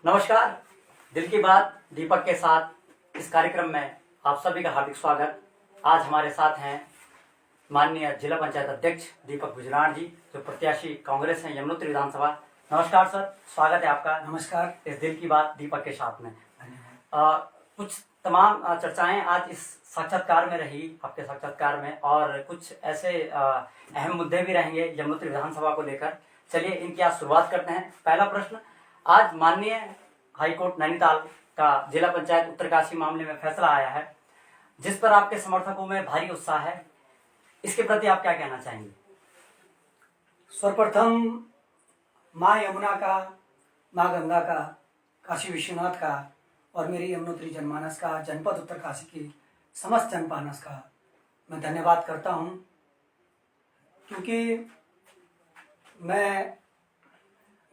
नमस्कार। दिल की बात दीपक के साथ इस कार्यक्रम में आप सभी का हार्दिक स्वागत। आज हमारे साथ हैं माननीय जिला पंचायत अध्यक्ष दीपक गुजराल जी, जो प्रत्याशी कांग्रेस हैं यमुनोत्री विधानसभा। नमस्कार सर, स्वागत है आपका। नमस्कार। इस दिल की बात दीपक के साथ में कुछ तमाम चर्चाएं आज इस साक्षात्कार में रही, आपके साक्षात्कार में, और कुछ ऐसे अहम मुद्दे भी रहेंगे यमुनोत्री विधानसभा को लेकर। चलिए इनकी आज शुरुआत करते हैं। पहला प्रश्न, आज माननीय हाईकोर्ट नैनीताल का जिला पंचायत उत्तरकाशी मामले में फैसला आया है, जिस पर आपके समर्थकों में भारी उत्साह है। इसके प्रति आप क्या कहना चाहेंगे? सर्वप्रथम माँ यमुना का, माँ गंगा का, काशी विश्वनाथ का और मेरी यमुनोत्री जनमानस का, जनपद उत्तरकाशी की समस्त जनमानस का मैं धन्यवाद करता हूँ, क्योंकि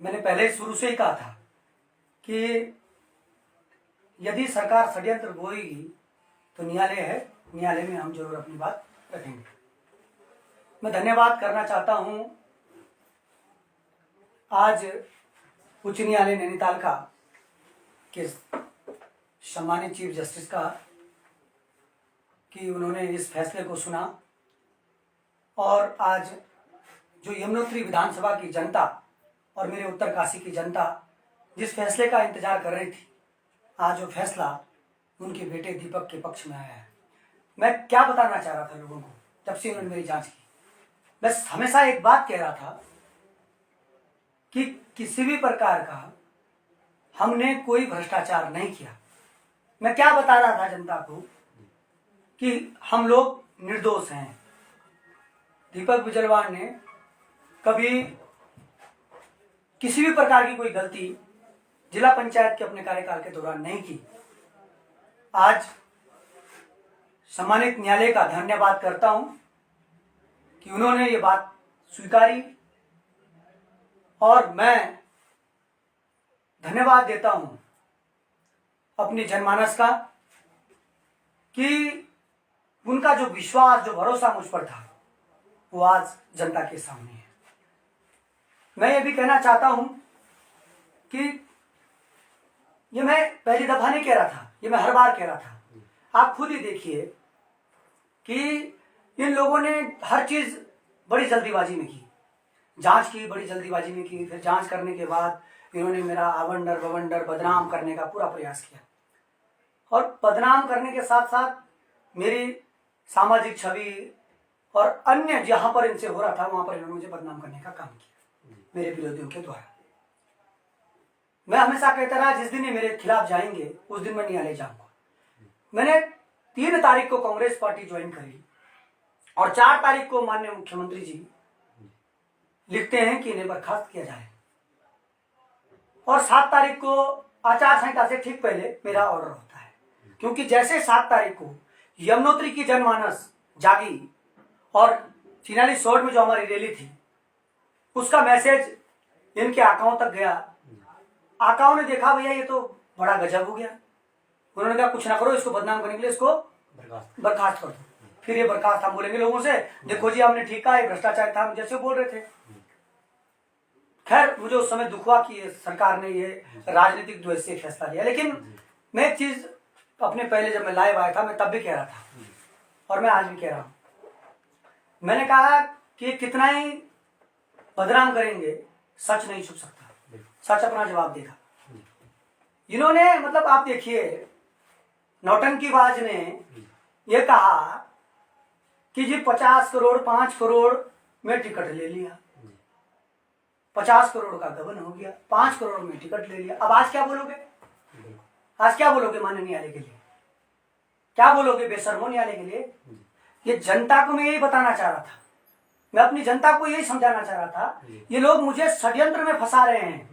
मैंने पहले शुरू से ही कहा था कि यदि सरकार षड्यंत्र बोएगी तो न्यायालय है, न्यायालय में हम जरूर अपनी बात रखेंगे। मैं धन्यवाद करना चाहता हूं आज उच्च न्यायालय नैनीताल का के सम्मानित चीफ जस्टिस का कि उन्होंने इस फैसले को सुना और आज जो यमुनोत्री विधानसभा की जनता और मेरे उत्तरकाशी की जनता जिस फैसले का इंतजार कर रही थी, आज वो फैसला उनके बेटे दीपक के पक्ष में आया है। मैं क्या बताना चाह रहा था लोगों को जब से उन्होंने मेरी जांच की? मैं हमेशा एक बात कह रहा था कि किसी भी प्रकार का हमने कोई भ्रष्टाचार नहीं किया। मैं क्या बता रहा था जनता को कि हम लोग निर्दोष हैं। दीपक गुजरवाल ने कभी किसी भी प्रकार की कोई गलती जिला पंचायत के अपने कार्यकाल के दौरान नहीं की। आज सम्मानित न्यायालय का धन्यवाद करता हूं कि उन्होंने ये बात स्वीकारी, और मैं धन्यवाद देता हूं अपनी जनमानस का कि उनका जो विश्वास, जो भरोसा मुझ पर था, वो आज जनता के सामने है। मैं ये भी कहना चाहता हूं कि ये मैं पहली दफा नहीं कह रहा था, ये मैं हर बार कह रहा था। आप खुद ही देखिए कि इन लोगों ने हर चीज बड़ी जल्दीबाजी में की, जांच की बड़ी जल्दीबाजी में की, फिर जांच करने के बाद इन्होंने मेरा आवंडर बवंडर बदनाम करने का पूरा प्रयास किया, और बदनाम करने के साथ साथ मेरी सामाजिक छवि और अन्य जहां पर इनसे हो रहा था वहां पर इन्होंने मुझे बदनाम करने का काम किया मेरे विरोधियों के द्वारा। मैं हमेशा कहता रहा जिस दिन ये मेरे खिलाफ जाएंगे उस दिन मैं न्यायालय जाऊंगा। मैंने 3 तारीख को कांग्रेस पार्टी ज्वाइन करी और 4 तारीख को माननीय मुख्यमंत्री जी लिखते हैं कि इन्हें बर्खास्त किया जाए, और 7 तारीख को आचार संहिता से ठीक पहले मेरा ऑर्डर होता है, क्योंकि जैसे 7 तारीख को यमुनोत्री की जनमानस जागी और चिनाली सोड में जो हमारी रैली थी उसका मैसेज इनके आकाओं तक गया। आकाओं ने देखा भैया ये तो बड़ा गजब हो गया, उन्होंने कहा कुछ ना करो, इसको बदनाम करने के लिए इसको बर्खास्त कर दो। फिर ये बर्खास्त हम बोलेंगे लोगों से, देखो जी हमने ठीक कहा, ये भ्रष्टाचार था, हम जैसे बोल रहे थे। खैर मुझे उस समय दुख हुआ कि सरकार ने ये राजनीतिक द्वेष से फैसला लिया, लेकिन मैं एक चीज अपने पहले जब मैं लाइव आया था मैं तब भी कह रहा था और मैं आज भी कह रहा हूं। मैंने कहा कि कितना ही बदनाम करेंगे, सच नहीं छुप सकता, सच अपना जवाब देगा। इन्होंने मतलब आप देखिए, नौटंकीबाज ने यह कहा कि जी 50 करोड़ 5 करोड़ में टिकट ले लिया, 50 करोड़ का गबन हो गया, 5 करोड़ में टिकट ले लिया। अब आज क्या बोलोगे? आज क्या बोलोगे माननीय न्यायालय के लिए? क्या बोलोगे बेशर्मो न्यायालय के लिए? ये जनता को मैं यही बताना चाह रहा था, मैं अपनी जनता को यही समझाना चाह रहा था। ये लोग मुझे षड्यंत्र में फंसा रहे हैं,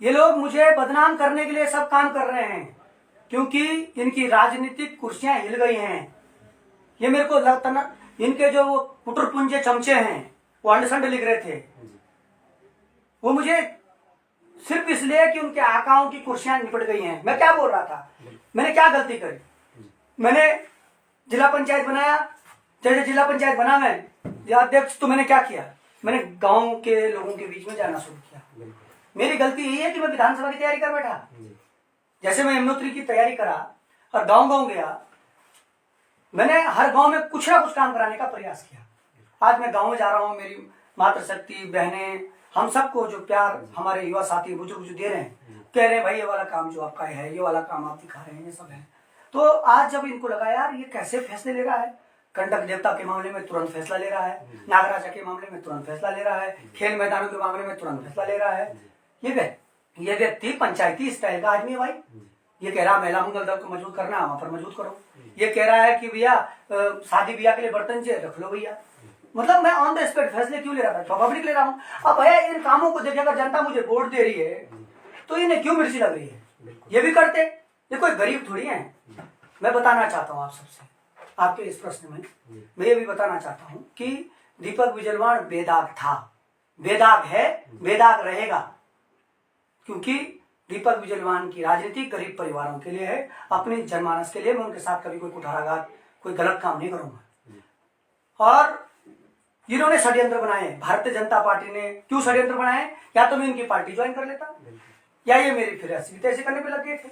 ये लोग मुझे बदनाम करने के लिए सब काम कर रहे हैं, क्योंकि इनकी राजनीतिक कुर्सियां हिल गई हैं। ये मेरे को लगता ना, इनके जो वो कुटुरपुंजे चमचे हैं वो अंडसंड लिख रहे थे, वो मुझे सिर्फ इसलिए कि उनके आकाओं की कुर्सियां निपट गई हैं। मैं क्या बोल रहा था? मैंने क्या गलती करी? मैंने जिला पंचायत बनाया, जैसे जिला पंचायत बना मैं अध्यक्ष, तो मैंने क्या किया? मैंने गांव के लोगों के बीच में जाना शुरू किया। मेरी गलती यही है कि मैं विधानसभा की तैयारी कर बैठा। जैसे मैं यमुनोत्री की तैयारी करा और गांव गांव गया, मैंने हर गांव में कुछ ना कुछ काम कराने का प्रयास किया। आज मैं गांव में जा रहा हूं, मेरी मातृशक्ति बहनें, हम सबको जो प्यार हमारे युवा साथी बुजुर्ग जो दे रहे हैं, कह रहे हैं भाई ये वाला काम जो आपका है, ये वाला काम आप दिखा रहे हैं, ये सब है। तो आज जब इनको लगा यार ये कैसे फैसले ले रहा है, कंटक देवता के मामले में तुरंत फैसला ले रहा है, नागराजा के मामले में तुरंत फैसला ले रहा है, खेल मैदानों के मामले में तुरंत फैसला ले रहा है, ये व्यक्ति पंचायती स्टाइल का आदमी है भाई। ये कह रहा महिला मंगल दल को मजबूत करना है, वहां पर मजबूत करो। ये कह रहा है कि भैया शादी ब्याह के लिए बर्तन चाहिए, रख लो भैया। मतलब मैं ऑन द स्पॉट फैसले क्यों ले रहा था, पब्लिक ले रहा हूँ। अब भैया इन कामों को देखे अगर जनता मुझे वोट दे रही है तो इन्हें क्यों मिर्ची लग रही है, ये भी करते। ये कोई गरीब थोड़ी है। मैं बताना चाहता हूँ आप सबसे, आपके इस प्रश्न में मैं ये भी बताना चाहता हूँ कि दीपक बिजलवाण बेदाग था, बेदाग है, बेदाग रहेगा। क्योंकि दीपक बिजलवाण की राजनीति गरीब परिवारों के लिए है, अपनी जनमानस के लिए। मैं उनके साथ कभी कोई कुठाराघात, कोई गलत काम नहीं करूंगा। और जिन्होंने षड्यंत्र बनाए, भारतीय जनता पार्टी ने क्यों षड्यंत्र बनाए, या तो मैं इनकी पार्टी ज्वाइन कर लेता, या ये मेरी फिर ऐसे करने पे लग गए थे।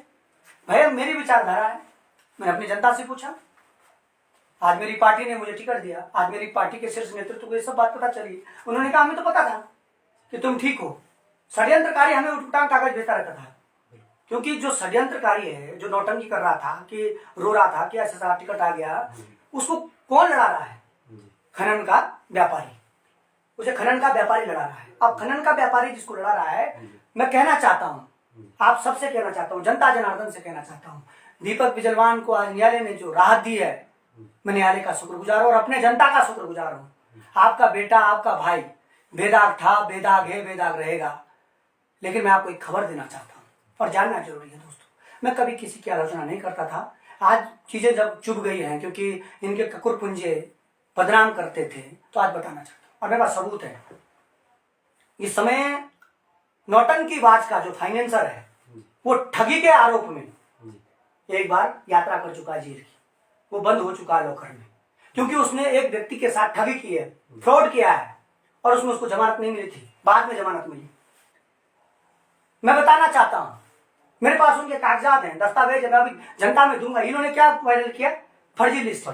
भैया मेरी विचारधारा है, मैंने अपनी जनता से पूछा, आज मेरी पार्टी ने मुझे टिकट दिया, आज मेरी पार्टी के शीर्ष नेतृत्व को ये सब बात पता चली। उन्होंने कहा हमें तो पता था कि तुम ठीक हो। षड्यंत्रकारी हमें उठटांग कागज भेजता रहता था, क्योंकि जो षड्यंत्रकारी है, जो नौटंकी कर रहा था कि रो रहा था कि ऐसा टिकट आ गया, उसको कौन लड़ा रहा है, खनन का व्यापारी। उसे खनन का व्यापारी लड़ा रहा है। अब खनन का व्यापारी जिसको लड़ा रहा है, मैं कहना चाहता हूं, आप सबसे कहना चाहता हूं, जनता जनार्दन से कहना चाहता हूं, दीपक बिजलवाण को आज न्यायालय ने जो राहत दी है, मैं न्यायालय का शुक्रगुजार हूं और अपने जनता का शुक्रगुजार हूं। आपका बेटा, आपका भाई बेदाग था, बेदाग है, बेदाग रहेगा। लेकिन मैं आपको एक खबर देना चाहता हूं और जानना जरूरी है दोस्तों, मैं कभी किसी की आलोचना नहीं करता था। आज चीजें जब चुभ गई हैं, क्योंकि इनके ककुर पुंजे बदनाम करते थे, तो आज बताना चाहता हूं और मेरे पास सबूत है। इस समय नौटंकीबाज का जो फाइनेंसर है, वो ठगी के आरोप में एक बार यात्रा कर चुका है जेल की, वो बंद हो चुका है लॉकर में, क्योंकि उसने एक व्यक्ति के साथ ठगी की है, फ्रॉड किया है, और उसमें उसको जमानत नहीं मिली थी, बाद में जमानत मिली। मैं बताना चाहता हूं, मेरे पास उनके कागजात हैं, दस्तावेज मैं अभी जनता में दूंगा। इन्होंने क्या वायरल किया, फर्जी लिस्ट।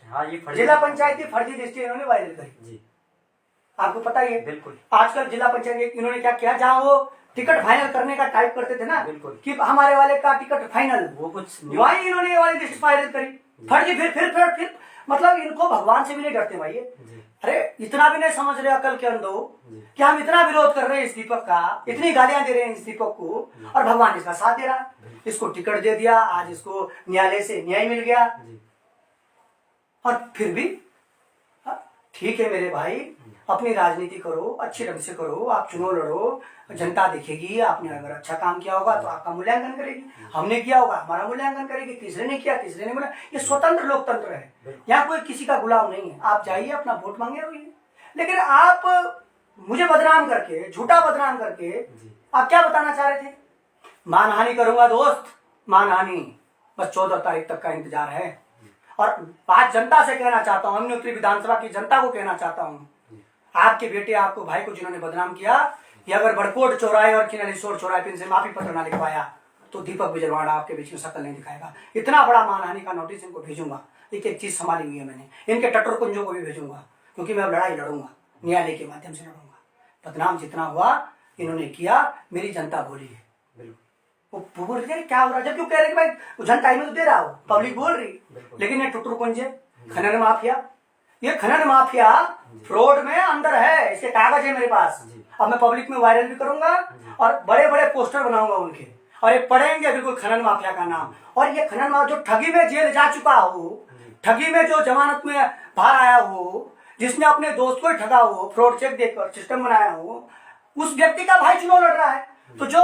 हाँ, ये जिला पंचायत की फर्जी लिस्ट इन्होंने वायरल करी, आपको पता ही है। बिल्कुल। आजकल जिला पंचायत इन्होंने क्या किया, जहां वो टिकट फाइनल करने का टाइप करते थे ना, बिल्कुल, कि हमारे वाले का टिकट फाइनल, वो कुछ वही इन्होंने ये वाली लिस्ट वायरल करी, फर्जी। फिर मतलब इनको भगवान से भी नहीं डरते भाई। अरे इतना भी नहीं समझ रहे अकल के अंदर कि हम इतना विरोध कर रहे हैं इस दीपक का, इतनी गालियां दे रहे हैं इस दीपक को, और भगवान इसका साथ दे रहा है। इसको टिकट दे दिया, आज इसको न्यायालय से न्याय मिल गया, और फिर भी ठीक है मेरे भाई, अपनी राजनीति करो, अच्छे ढंग से करो, आप चुनाव लड़ो, जनता देखेगी। आपने अगर अच्छा काम किया होगा तो आपका मूल्यांकन करेगी, हमने किया होगा हमारा मूल्यांकन करेगी, तीसरे ने किया तीसरे ने बोला। ये स्वतंत्र लोकतंत्र है, यहाँ कोई किसी का गुलाम नहीं है। आप जाइए अपना वोट मांगे रहिए, लेकिन आप मुझे बदनाम करके, झूठा बदनाम करके आप क्या बताना चाह रहे थे, मानहानि करूंगा दोस्त, मानहानि। बस 14 तारीख तक का इंतजार है। और बात जनता से कहना चाहता हूँ, यमुनोत्री विधानसभा की जनता को कहना चाहता हूँ, आपके बेटे, आपको भाई को जिन्होंने बदनाम किया, ये अगर बड़कोट चौराहे और किनारेश्वर चौराहे पे इनसे माफी पत्र ना लिखवाया तो दीपक बिजलवाड़ा आपके बीच में शक्ल नहीं दिखाएगा। इतना बड़ा मानहानि का नोटिस इनको भेजूंगा। एक चीज संभाली हुई है मैंने, इनके टटर कुंजों को भी भेजूंगा, क्योंकि मैं अब लड़ाई लड़ूंगा, न्यायालय के माध्यम से लड़ूंगा। बदनाम जितना हुआ इन्होंने किया, मेरी जनता बोली है। वो बोल रहे क्या हो रहा है, जब क्यों कह रहे कि भाई जनता में तो दे रहा हो, पब्लिक बोल रही, लेकिन ये टुटर कुंजे, खनन माफिया, ये खनन माफिया फ्रॉड में अंदर है, इसके कागज है मेरे पास। अब मैं पब्लिक में वायरल भी करूंगा और बड़े बड़े पोस्टर बनाऊंगा उनके, और ये पढ़ेंगे बिल्कुल खनन माफिया का नाम। और ये खनन माफिया जो ठगी में जेल जा चुका हो, ठगी में जो जमानत में बाहर आया हो, जिसने अपने दोस्त को ठगा हो, फ्रॉड चेक देकर सिस्टम बनाया हो, उस व्यक्ति का भाई चुनाव लड़ रहा है। तो जो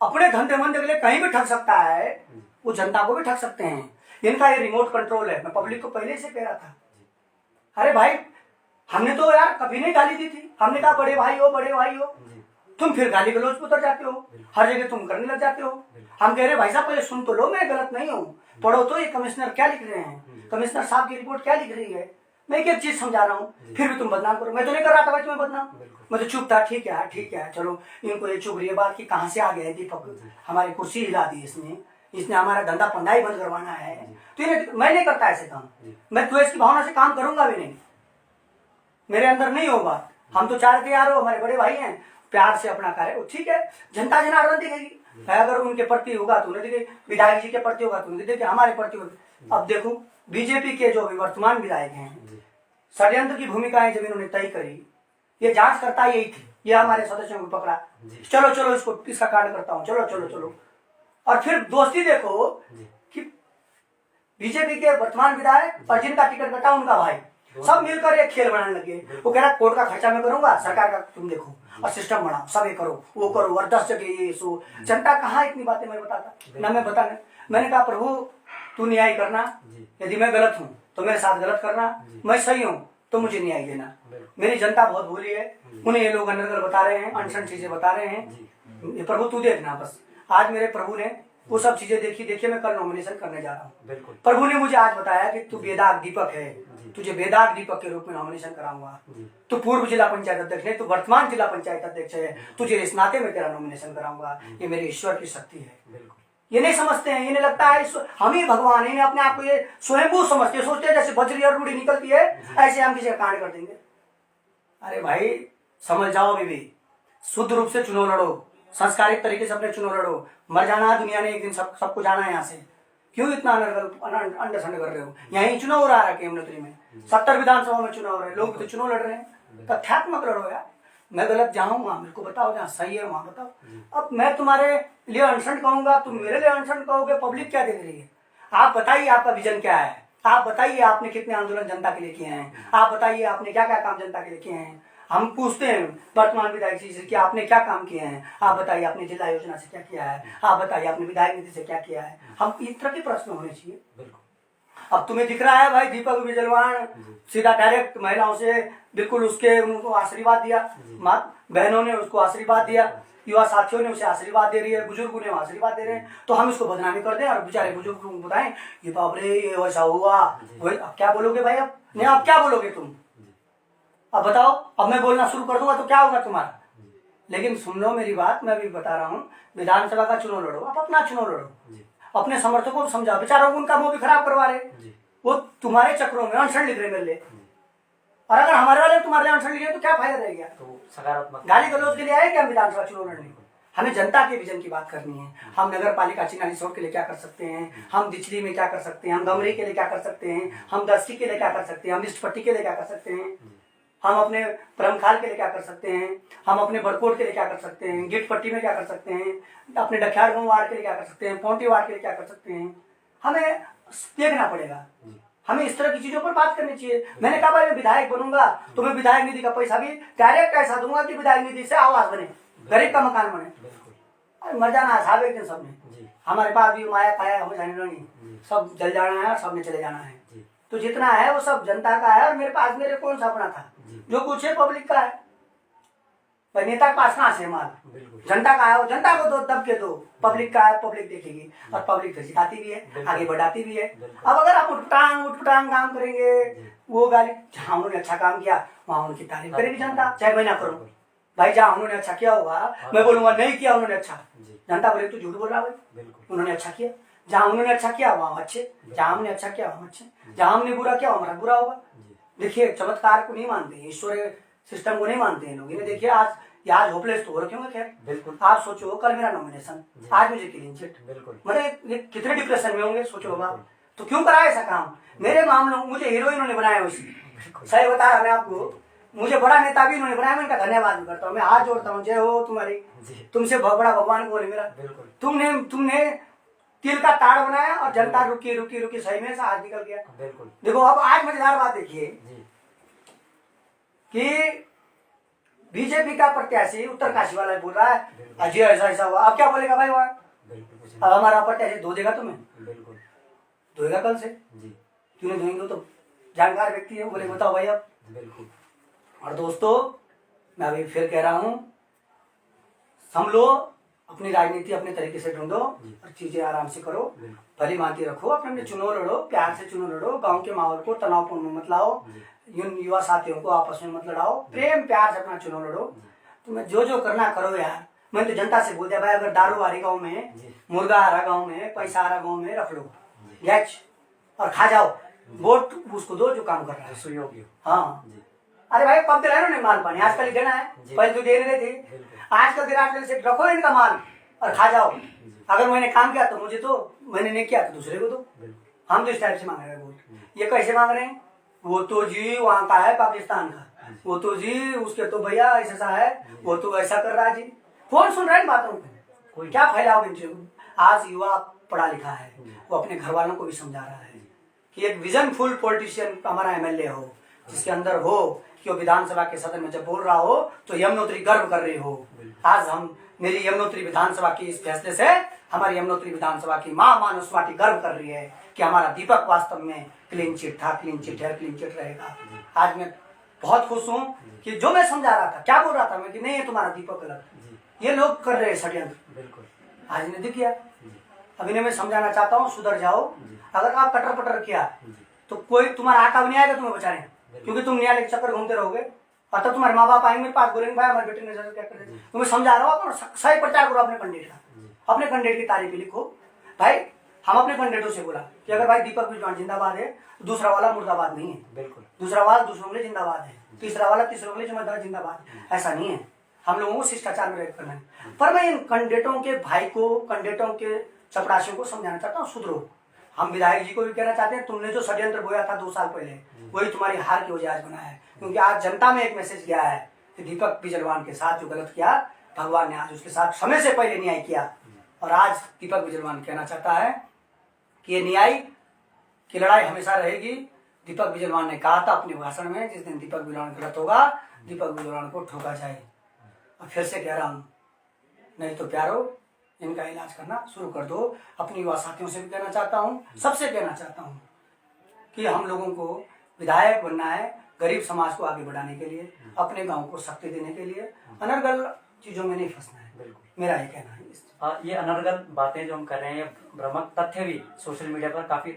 अपने धंधे मंदे के लिए कहीं भी ठग सकता है, वो जनता को भी ठग सकते हैं। इनका ये रिमोट कंट्रोल है। मैं पब्लिक को पहले से कह रहा था, अरे भाई हमने तो यार कभी नहीं गाली दी थी, हमने कहा बड़े भाई हो, बड़े भाई हो, तुम फिर गाली गलौज पे उतर जाते हो, हर जगह तुम करने लग जाते हो। हम कह रहे भाई साहब पहले सुन तो लो, मैं गलत नहीं हूँ, पढ़ो तो ये कमिश्नर क्या लिख रहे हैं, कमिश्नर साहब की रिपोर्ट क्या लिख रही है, मैं एक एक चीज समझा रहा हूँ, फिर भी तुम बदनाम करो। मैं तो नहीं कर रहा था भाई तुम्हें बदनाम, मैं तो चुप था। ठीक है ठीक है, चलो इनको ये चुभ रही है बात कि कहाँ से आ गया है दीपक, हमारी कुर्सी हिला दी इसने हमारा धंधा पंधा ही बंद करवाना है। तो मैं नहीं करता ऐसे काम, मैं द्वेष की भावना से काम करूंगा भी नहीं, मेरे अंदर नहीं होगा। हम तो चार के यार हो, हमारे बड़े भाई हैं, प्यार से अपना कार्य ठीक है। जनता जनार्दन देखेगी, अगर उनके प्रति होगा तो उन्हें देखे, विधायक जी के प्रति होगा तो उन्हें देखे, हमारे प्रति होगा। अब देखो बीजेपी के जो वर्तमान विधायक हैं, षड्यंत्र की भूमिकाएं जब इन्होंने तय करी, ये जांच करता यही थी, ये हमारे सदस्यों को पकड़ा, चलो चलो इसका कांड करता हूँ, चलो चलो चलो। और फिर दोस्ती देखो कि बीजेपी के वर्तमान विधायक और जिनका टिकट कटा उनका भाई, सब मिलकर एक खेल बनाने लगे। वो कह रहा कोर्ट का खर्चा मैं करूंगा, सरकार का तुम देखो, और सिस्टम बनाओ, सब ये करो वो करो, और 10 जगह ये सो। जनता कहाँ इतनी बातें मैं बताता ना, मैं बताने। मैंने कहा प्रभु तू न्याय करना, यदि मैं गलत हूँ तो मेरे साथ गलत करना, मैं सही हूँ तो मुझे न्याय देना। मेरी जनता बहुत भूली है, उन्हें ये लोग अनर्गल बता रहे हैं, अनशन चीजें बता रहे हैं। ये प्रभु तू देखना बस। आज मेरे प्रभु ने वो सब चीजें देखिए मैं कल नॉमिनेशन करने जा रहा हूँ। प्रभु ने मुझे आज बताया कि तू बेदाग दीपक है, तुझे बेदाग दीपक के रूप में नॉमिनेशन कराऊंगा। तू पूर्व जिला पंचायत अध्यक्ष है, तू वर्तमान जिला पंचायत अध्यक्ष है, तुझे इस नाते में तेरा नॉमिनेशन कराऊंगा। ये मेरे ईश्वर की शक्ति है। ये नहीं समझते हैं, इन्हें लगता है हम ही भगवान है, इन्हें अपने आप को ये स्वयंभू समझते, सोचते हैं जैसे बजरी और रूढ़ी निकलती है ऐसे हम किसी का कांड कर देंगे। अरे भाई समझ जाओ, अभी भी शुद्ध रूप से चुनाव लड़ो, संस्कारिक तरीके से अपने चुनाव लड़ो। मर जाना है दुनिया ने एक दिन, सबको जाना है यहाँ से। क्यों इतना अंडरस्टैंड कर रहे हो? यहीं चुनाव हो रहा है केमनोत्री में, 70 विधानसभा में चुनाव हो रहे हैं, लोग तो चुनाव लड़ रहे हैं। तथ्यात्मक लड़ो यार। मैं गलत जाऊँ वहां मेरे को बताओ, जहाँ सही है वहां बताओ। अब मैं तुम्हारे लिए अनशन कहूंगा, तुम मेरे लिए अनशन कहोगे, पब्लिक क्या देख रही है? आप बताइए आपका विजन क्या है, आप बताइए आपने कितने आंदोलन जनता के लिए किए हैं, आप बताइए आपने क्या क्या काम जनता के लिए किए हैं। हम पूछते हैं वर्तमान विधायक जी से कि आपने क्या काम किए हैं, आप बताइए आपने जिला योजना से क्या किया है, आप बताइए आपने विधायक निधि से क्या किया है। हम इस तरह के प्रश्न होने चाहिए। अब तुम्हें दिख रहा है भाई दीपक बिजलवान सीधा डायरेक्ट महिलाओं से बिल्कुल उसके उनको आशीर्वाद दिया, माँ बहनों ने उसको आशीर्वाद दिया, युवा साथियों ने उसे आशीर्वाद दे रही है, बुजुर्गों ने आशीर्वाद दे रहे हैं। तो हम इसको बदनामी कर दें और बेचारे बुजुर्गों को बताएं ये बाप रे ये वैसा हुआ। वही अब क्या बोलोगे भाई? अब नहीं, अब क्या बोलोगे तुम? अब बताओ, अब मैं बोलना शुरू कर दूंगा तो क्या होगा तुम्हारा? लेकिन सुन लो मेरी बात, मैं भी बता रहा हूँ, विधानसभा का चुनाव लड़ो, आप अपना चुनाव लड़ो, अपने समर्थकों को समझाओ। बेचारों को उनका मुंह भी खराब करवा रहे, वो तुम्हारे चक्रों में अनशन लिख रहे मेरे लिए। और अगर हमारे वाले तुम्हारे अनशन लिखे तो क्या फायदा रह गया? तो सकारात्मक गाली गलौज के लिए आए क्या हम विधानसभा चुनाव लड़ने को? हमें जनता के विजन की बात करनी है। हम नगर पालिका चिन्ह रिसोर्ट के लिए क्या कर सकते हैं, हम दिचली में क्या कर सकते हैं, हम गमरी के लिए क्या कर सकते हैं, हम दस्ती के लिए क्या कर सकते हैं, हम लिस्ट पट्टी के लिए क्या कर सकते हैं, हम अपने परमखाल के लिए क्या कर सकते हैं, हम अपने बड़कोट के लिए क्या कर सकते हैं, गिट पट्टी में क्या कर सकते हैं, अपने डखियाड़ गांव वार्ड के लिए क्या कर सकते हैं, पौंटी वार्ड के लिए क्या कर सकते हैं। हमें देखना पड़ेगा, हमें इस तरह की चीजों पर बात करनी चाहिए। मैंने कहा भाई मैं विधायक बनूंगा तो मैं विधायक निधि का पैसा भी डायरेक्ट ऐसा दूंगा कि विधायक निधि से आवास बने, गरीब का मकान बने। मर जाना है साहब एक दिन सबने, हमारे पास भी माया खाया हमें जाने नहीं, सब जल जाना है, सबने चले जाना है। तो जितना है वो सब जनता का है और मेरे पास मेरे कौन सा अपना था? जो कुछ है पब्लिक का है। भाई नेता के पास कहाँ से माल? जनता का है, वो जनता को दो, दब के दो। पब्लिक का है, पब्लिक देखेगी और पब्लिक सिखाती भी है, आगे बढ़ाती भी है। अब अगर आप उठपटांग काम करेंगे, वो गाली जहाँ उन्होंने अच्छा काम किया वहां उनकी तारीफ करेगी जनता, चाहे मैं ना करूँ। भाई जहाँ उन्होंने अच्छा किया होगा मैं बोलूंगा नहीं किया उन्होंने अच्छा, जनता बोले तू झूठ बोल रहा भाई, उन्होंने अच्छा किया। जहाँ उन्होंने अच्छा किया वहां अच्छे, जहाँ हमने अच्छा किया वहां अच्छे, जहाँ हमने बुरा किया हमारा बुरा होगा। देखिए चमत्कार को नहीं मानते, ईश्वर सिस्टम को नहीं मानते हैं लोग। इन्हें देखिए आज होपलेस तो हो रखे होंगे। खैर बिल्कुल, आप सोचो कल मेरा नॉमिनेशन, आज मुझे क्लीन चिट, मतलब कितने डिप्रेशन में होंगे सोचो बाबा। तो क्यों करा ऐसा काम? मेरे मामलों मुझे हीरो इन्होंने बनाया, सही बता रहा मैं आपको, मुझे बड़ा नेता भी इन्होंने बनाया। मैं इनका धन्यवाद भी करता हूँ, मैं हाथ जोड़ता हूँ, जय हो तुम्हारी, तुमसे बड़ा भगवान को मेरा। तुमने तिल का ताड़ बनाया और जनता रुकी रुकी रुकी सही में से हाथ निकल गया। देखो अब आज मजेदार बात देखिए कि बीजेपी का प्रत्याशी उत्तरकाशी वाला बोल रहा है अजय ऐसा ऐसा हुआ। अब क्या बोलेगा भाई वहां? अब हमारा प्रत्याशी धो देगा तुम्हें, धोएगा कल से, क्यों नहीं धोएंगे? तो जानकार व्यक्ति है, बोले बताओ भाई अब। और दोस्तों मैं अभी फिर कह रहा हूं, संभलो, अपनी राजनीति अपने तरीके से ढूंढो और चीजें आराम से करो, भली भांति रखो, अपने चुनाव लड़ो, प्यार से चुनाव लड़ो, गांव के माहौल को तनावपूर्ण मत लाओ, इन युवा साथियों को आपस में मत लड़ाओ, प्रेम प्यार से अपना चुनाव लड़ो। तुम्हें जो करना करो यार। मैंने तो जनता से बोल दिया भाई, अगर दारू आ रही गाँव में, मुर्गा आ रहा गाँव में, पैसा आ रहा गाँव में, रख लो गैच और खा जाओ। वोट उसको दो जो काम कर रहा है, सुयोग्य। हाँ। अरे भाई कब दिलाना नहीं माल पानी, आजकल देना है, पहले तो दे रहे थे, आजकल दिला से रखो इनका माल और खा जाओ। अगर मैंने काम किया तो मुझे दो, मैंने नहीं किया तो दूसरे को दो। हम तो इस टाइप से मांग रहे हैं वोट। ये कैसे मांग रहे हैं? वो तो जी वहाँ का है पाकिस्तान का, वो तो जी उसके तो भैया ऐसा है, वो तो ऐसा कर रहा है जी। कौन सुन रहा है इन बातों को? क्या फैलाओगे इनसे? आज युवा पढ़ा लिखा है, वो अपने घर वालों को भी समझा रहा है कि एक विजनफुल पॉलिटिशियन हमारा एमएलए हो, जिसके अंदर हो कि वो विधानसभा के सदन में जब बोल रहा हो तो यमुनोत्री गर्व कर रही हो। आज हम मेरी यमुनोत्री विधानसभा की इस फैसले से हमारी यमुनोत्री विधानसभा की मां मानस पार्टी गर्व कर रही है कि हमारा दीपक वास्तव में क्लीन चिट था, क्लीन चिट है, क्लीन चिट रहेगा। आज मैं बहुत खुश हूँ कि जो मैं समझा रहा था, क्या बोल रहा था मैं कि नहीं ये तुम्हारा दीपक अलग, ये लोग कर रहे हैं षड्यंत्र, बिल्कुल आज ने दिख गया। अब इन्हें मैं समझाना चाहता हूँ, सुधर जाओ। अगर आप कटर पटर किया तो कोई तुम्हारा आका भी नहीं आएगा तुम्हें बचाने, क्योंकि तुम न्यायालय के चक्कर घूमते रहोगे और तब तुम्हारे माँ बाप आएंगे मेरे पास, बोलेंगे भाई हमारे बेटे ने क्या कर रहे। तुम्हें समझा रहा हूँ, सही प्रचार करो अपने कैंडिडेट का, अपने कैंडिडेट की तारीफ लिखो। भाई हम अपने कैंडिडेटों से बोला कि अगर भाई दीपक बिजवान जिंदाबाद है तो दूसरा वाला मुर्दाबाद नहीं है, बिल्कुल दूसरा वाला दूसरों के लिए जिंदाबाद है, तीसरा वाला तीसरों के लिए जिम्मेदार जिंदाबाद, ऐसा नहीं है। हम लोगों को शिष्टाचार में रहकर करना है। पर मैं इन कैंडिडेटों के भाई को, कैंडिडेटों के चपरासियों को समझाना चाहता हूँ, सुधरो। हम विधायक जी को भी कहना चाहते हैं, तुमने जो षड्यंत्र बोया था 2 साल पहले, वही तुम्हारी हार की वजह आज बना है। क्योंकि आज जनता में एक मैसेज गया है कि दीपक बिजलवान के साथ जो गलत किया, भगवान ने आज उसके साथ समय से पहले न्याय किया। और आज दीपक बिजलवान कहना चाहता है कि ये न्याय की लड़ाई हमेशा रहेगी। दीपक बिजलवान ने कहा था अपने भाषण में, जिस दिन दीपक बिजलवान गलत होगा, दीपक बिजलवान को ठोका जाए। और फिर से कह रहा हूँ, नहीं तो प्यारो इनका इलाज करना शुरू कर दो। अपने युवा साथियों से भी कहना चाहता हूँ, सबसे कहना चाहता हूँ कि हम लोगों को विधायक बनना है गरीब समाज को आगे बढ़ाने के लिए, अपने गांव को शक्ति देने के लिए, अनर्गल चीजों में नहीं फंसना है। बिल्कुल मेरा ये कहना है। ये अनर्गल बातें जो हम कर रहे हैं, भ्रामक तथ्य भी सोशल मीडिया पर काफी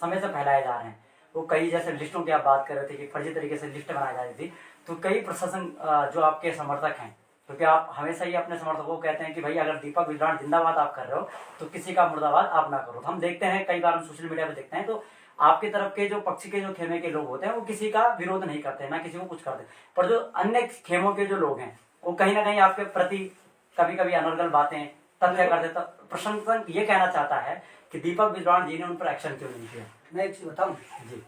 समय से फैलाए जा रहे हैं। वो कई जैसे लिस्टों की आप बात कर रहे थे कि फर्जी तरीके से लिस्ट बनाई जा रही थी, तो कई प्रशासन जो आपके समर्थक हैं, क्योंकि आप हमेशा ही अपने समर्थकों को कहते हैं कि भाई अगर दीपक बिजलान जिंदाबाद आप कर रहे हो तो किसी का मुर्दाबाद आप ना करो। तो हम देखते हैं कई बार हम सोशल मीडिया पे देखते हैं तो आपकी तरफ के जो पक्षी के जो खेमे के लोग होते हैं वो किसी का विरोध नहीं करते, ना किसी को कुछ करते, पर जो अन्य खेमों के जो लोग हैं वो कहीं ना कहीं आपके प्रति कभी कभी अनर्गल बातें तथ्य कर देता। प्रशंसन ये कहना चाहता है कि दीपक बिजलान जी ने उन पर एक्शन क्यों नहीं किया। मैं एक चीज बताऊं जी,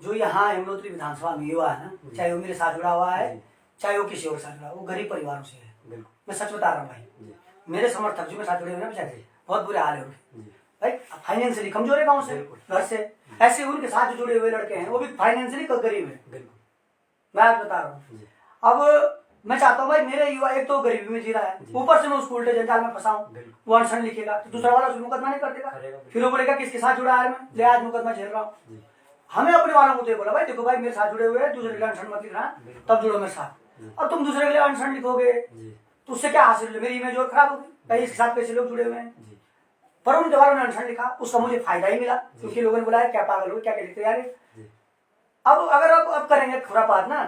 जो यहाँ यमुनोत्री विधानसभा में युवा है ना, चाहे वो मेरे साथ जुड़ा हुआ है, चाहे वो किसी और साथ जुड़ा, वो गरीब परिवारों से है। बिल्कुल मैं सच बता रहा हूँ भाई, मेरे समर्थक जो मेरे साथ जुड़े हुए ना बेचारे, बहुत बुरे हाल है उनके भाई, फाइनेंशियली कमजोर है गाँव से, घर से। ऐसे उनके साथ जो जुड़े हुए लड़के हैं वो भी फाइनेंशियली गरीब है। बिल्कुल मैं आपको बता रहा हूँ। अब मैं चाहता हूँ भाई मेरे युवा एक तो गरीबी में जी रहा है, ऊपर से मैं उसको उल्टे जंजाल में फंसाऊं, वो अनशन लिखेगा तो दूसरा वाला मुकदमा नहीं कर देगा, फिर वो बोलेगा किसके साथ जुड़ा है, मैं ले आज मुकदमा झेल रहा हूँ। हमें अपने वालों को तो बोला भाई देखो भाई मेरे साथ जुड़े हुए हैं, दूसरे के लिए अनशन मत लिखना, तब जुड़ो मेरे साथ। और तुम दूसरे के लिए अनशन लिखोगे तो उससे क्या हासिल, मेरी इमेज और खराब होगी, भाई इसके साथ कैसे लोग जुड़े हुए हैं। पर उनके वालों ने अनशन लिखा, उसका मुझे फायदा ही मिला, क्योंकि लोगों ने बोला क्या पागल हो, क्या लिखते यार। अब अगर अब करेंगे खुरापात ना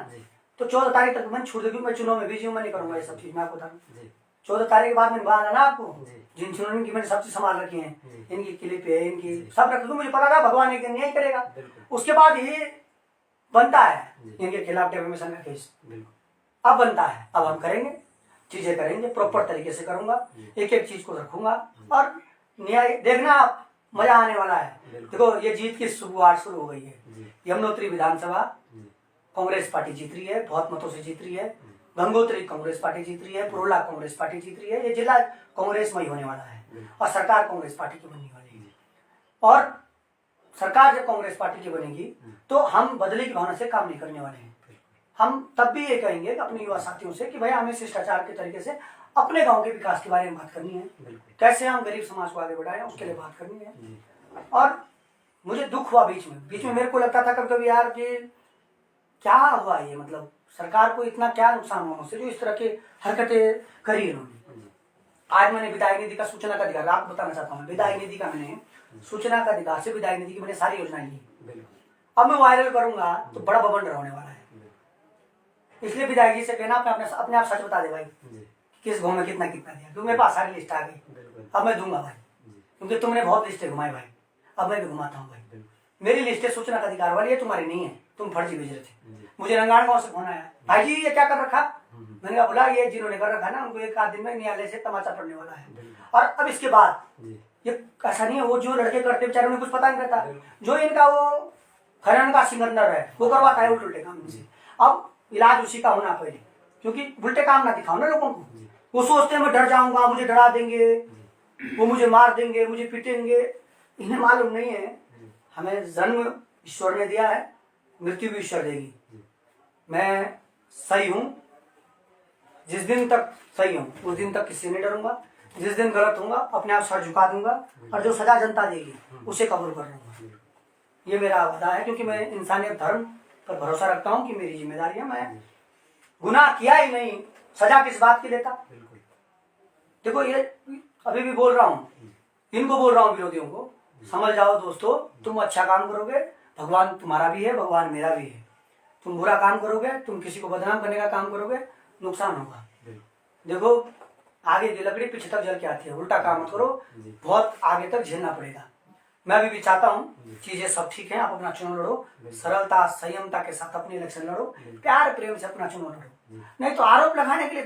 तो 14 तारीख तक मैं छोड़ दूंगी, मैं चुनाव में बिजी हूँ, मैं नहीं करूंगा ये सब चीज। मैं आपको बता रहा हूँ 14 तारीख के बाद मैंने बताया ना आपको, जिन चुनाव की मैंने सब चीज संभाल रखी है, इनकी क्लिप है, इनकी सब रख दूँ, मुझे पता था भगवान एक दिन न्याय करेगा। उसके बाद ये बनता है इनके खिलाफ डेफेमेशन का केस, अब बनता है, अब हम करेंगे, चीजें करेंगे, प्रॉपर तरीके से करूंगा, एक एक चीज को रखूंगा और न्याय देखना आप, मजा आने वाला है। देखो ये जीत की शुरुआत शुरू हो गई है। यमुनोत्री विधानसभा कांग्रेस पार्टी जीत रही है, बहुत मतों से जीत रही है। गंगोत्री कांग्रेस पार्टी जीत रही है, पुरोला कांग्रेस पार्टी जीत रही है। ये जिला कांग्रेसमय होने वाला है और सरकार कांग्रेस पार्टी की बनने वाली है। और सरकार जब कांग्रेस पार्टी की बनेगी तो हम बदले की भावना से काम नहीं करने वाले हैं। हम तब भी ये कहेंगे कि अपने युवा साथियों से कि भाई हमें शिष्टाचार के तरीके से अपने गांव के विकास के बारे में बात करनी है, कैसे हम गरीब समाज को आगे बढ़ाएं उसके लिए बात करनी है। और मुझे दुख हुआ बीच में मेरे को लगता था कभी कभी यार कि क्या हुआ ये, मतलब सरकार को इतना क्या नुकसान हुआ उससे जो इस तरह की हरकतें करी इन्होंने। आज मैंने विधायक निधि का सूचना का अधिकार आपको बताना चाहता हूँ, विधायक निधि का मैंने सूचना का अधिकार से विधायक निधि की मैंने सारी योजनाएं ली अब मैं वायरल करूंगा तो बड़ा बबंडर होने वाला है। इसलिए विधायक जी से कहना अपने आप सच बता दे भाई, किस गाँव में कितना कितना दिया, क्योंकि मेरे पास सारी लिस्ट आ गई। अब मैं दूंगा भाई, क्योंकि तुमने बहुत लिस्टें घुमाई भाई, अब मैं भी घुमाता हूँ भाई। मेरी लिस्टें सूचना का अधिकार वाली है, तुम्हारी नहीं है, तुम फर्जी भेज रहे थे। मुझे रंगाड़ गाँव से फोन आया, भाई जी ये क्या कर रखा। मैंने कहा बोला ये जिन्होंने कर रखा ना उनको एक आध दिन में न्यायालय से तमाचा पड़ने वाला है। और अब इसके बाद ये ऐसा नहीं है, वो जो लड़के करते बेचारे उन्हें कुछ पता नहीं रहता, जो इनका वो खनन का सिकंदर है वो करवाता है उल्टे काम से। अब इलाज उसी का होना पहले, क्योंकि उल्टे काम ना दिखाओ ना लोगों को। वो सोचते हैं मैं डर जाऊंगा, मुझे डरा देंगे, वो मुझे मार देंगे, मुझे पीटेंगे। इन्हें मालूम नहीं है हमें जन्म ईश्वर ने दिया है, मृत्यु भी ईश्वर देगी। मैं सही हूं, जिस दिन तक सही हूं उस दिन तक किसी से नहीं डरूंगा, जिस दिन गलत होऊंगा अपने आप सर झुका दूंगा, और जो सजा जनता देगी उसे कबूल कर लूंगा। ये मेरा वादा है, क्योंकि मैं इंसानियत धर्म पर भरोसा रखता हूँ कि मेरी जिम्मेदारी है। मैं गुनाह किया ही नहीं, सजा किस बात की लेता। देखो ये अभी भी बोल रहा हूँ, इनको बोल रहा हूँ विरोधियों को, समझ जाओ दोस्तों, तुम अच्छा काम करोगे भगवान तुम्हारा भी है, भगवान मेरा भी है। तुम बुरा काम करोगे, तुम किसी को बदनाम करने का काम करोगे, नुकसान होगा। देखो आगे की लकड़ी पीछे तक जल के आती है, उल्टा काम मत करो, बहुत आगे तक झेलना पड़ेगा। मैं अभी भी चाहता हूँ चीजें सब ठीक है, आप अपना चुनाव लड़ो, सरलता संयमता के साथ अपने इलेक्शन लड़ो, प्यार प्रेम से अपना चुनाव लड़ो। नहीं तो आरोप लगाने के लिए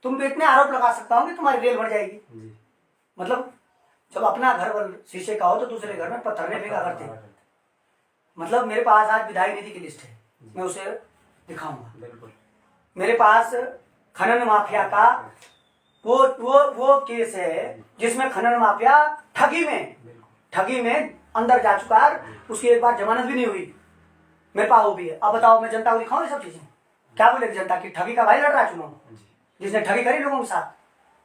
तुम भी इतने आरोप लगा सकता हूँ कि तुम्हारी रेल बढ़ जाएगी। मतलब जब अपना घर बन शीशे का हो तो दूसरे घर में पत्थर ने फेंका करते। मतलब मेरे पास आज विधायक निधि की लिस्ट है, मैं उसे दिखाऊंगा। मेरे पास खनन माफिया का वो केस है जिसमें खनन माफिया ठगी में अंदर जा चुका है, उसकी एक बार जमानत भी नहीं हुई, मेरे पास वो भी है। अब बताओ मैं जनता को दिखाऊं ये सब चीजें, क्या बोलेगी जनता की ठगी का भाई लड़ रहा चुनाव, जिसने ठगी करी लोगों के साथ,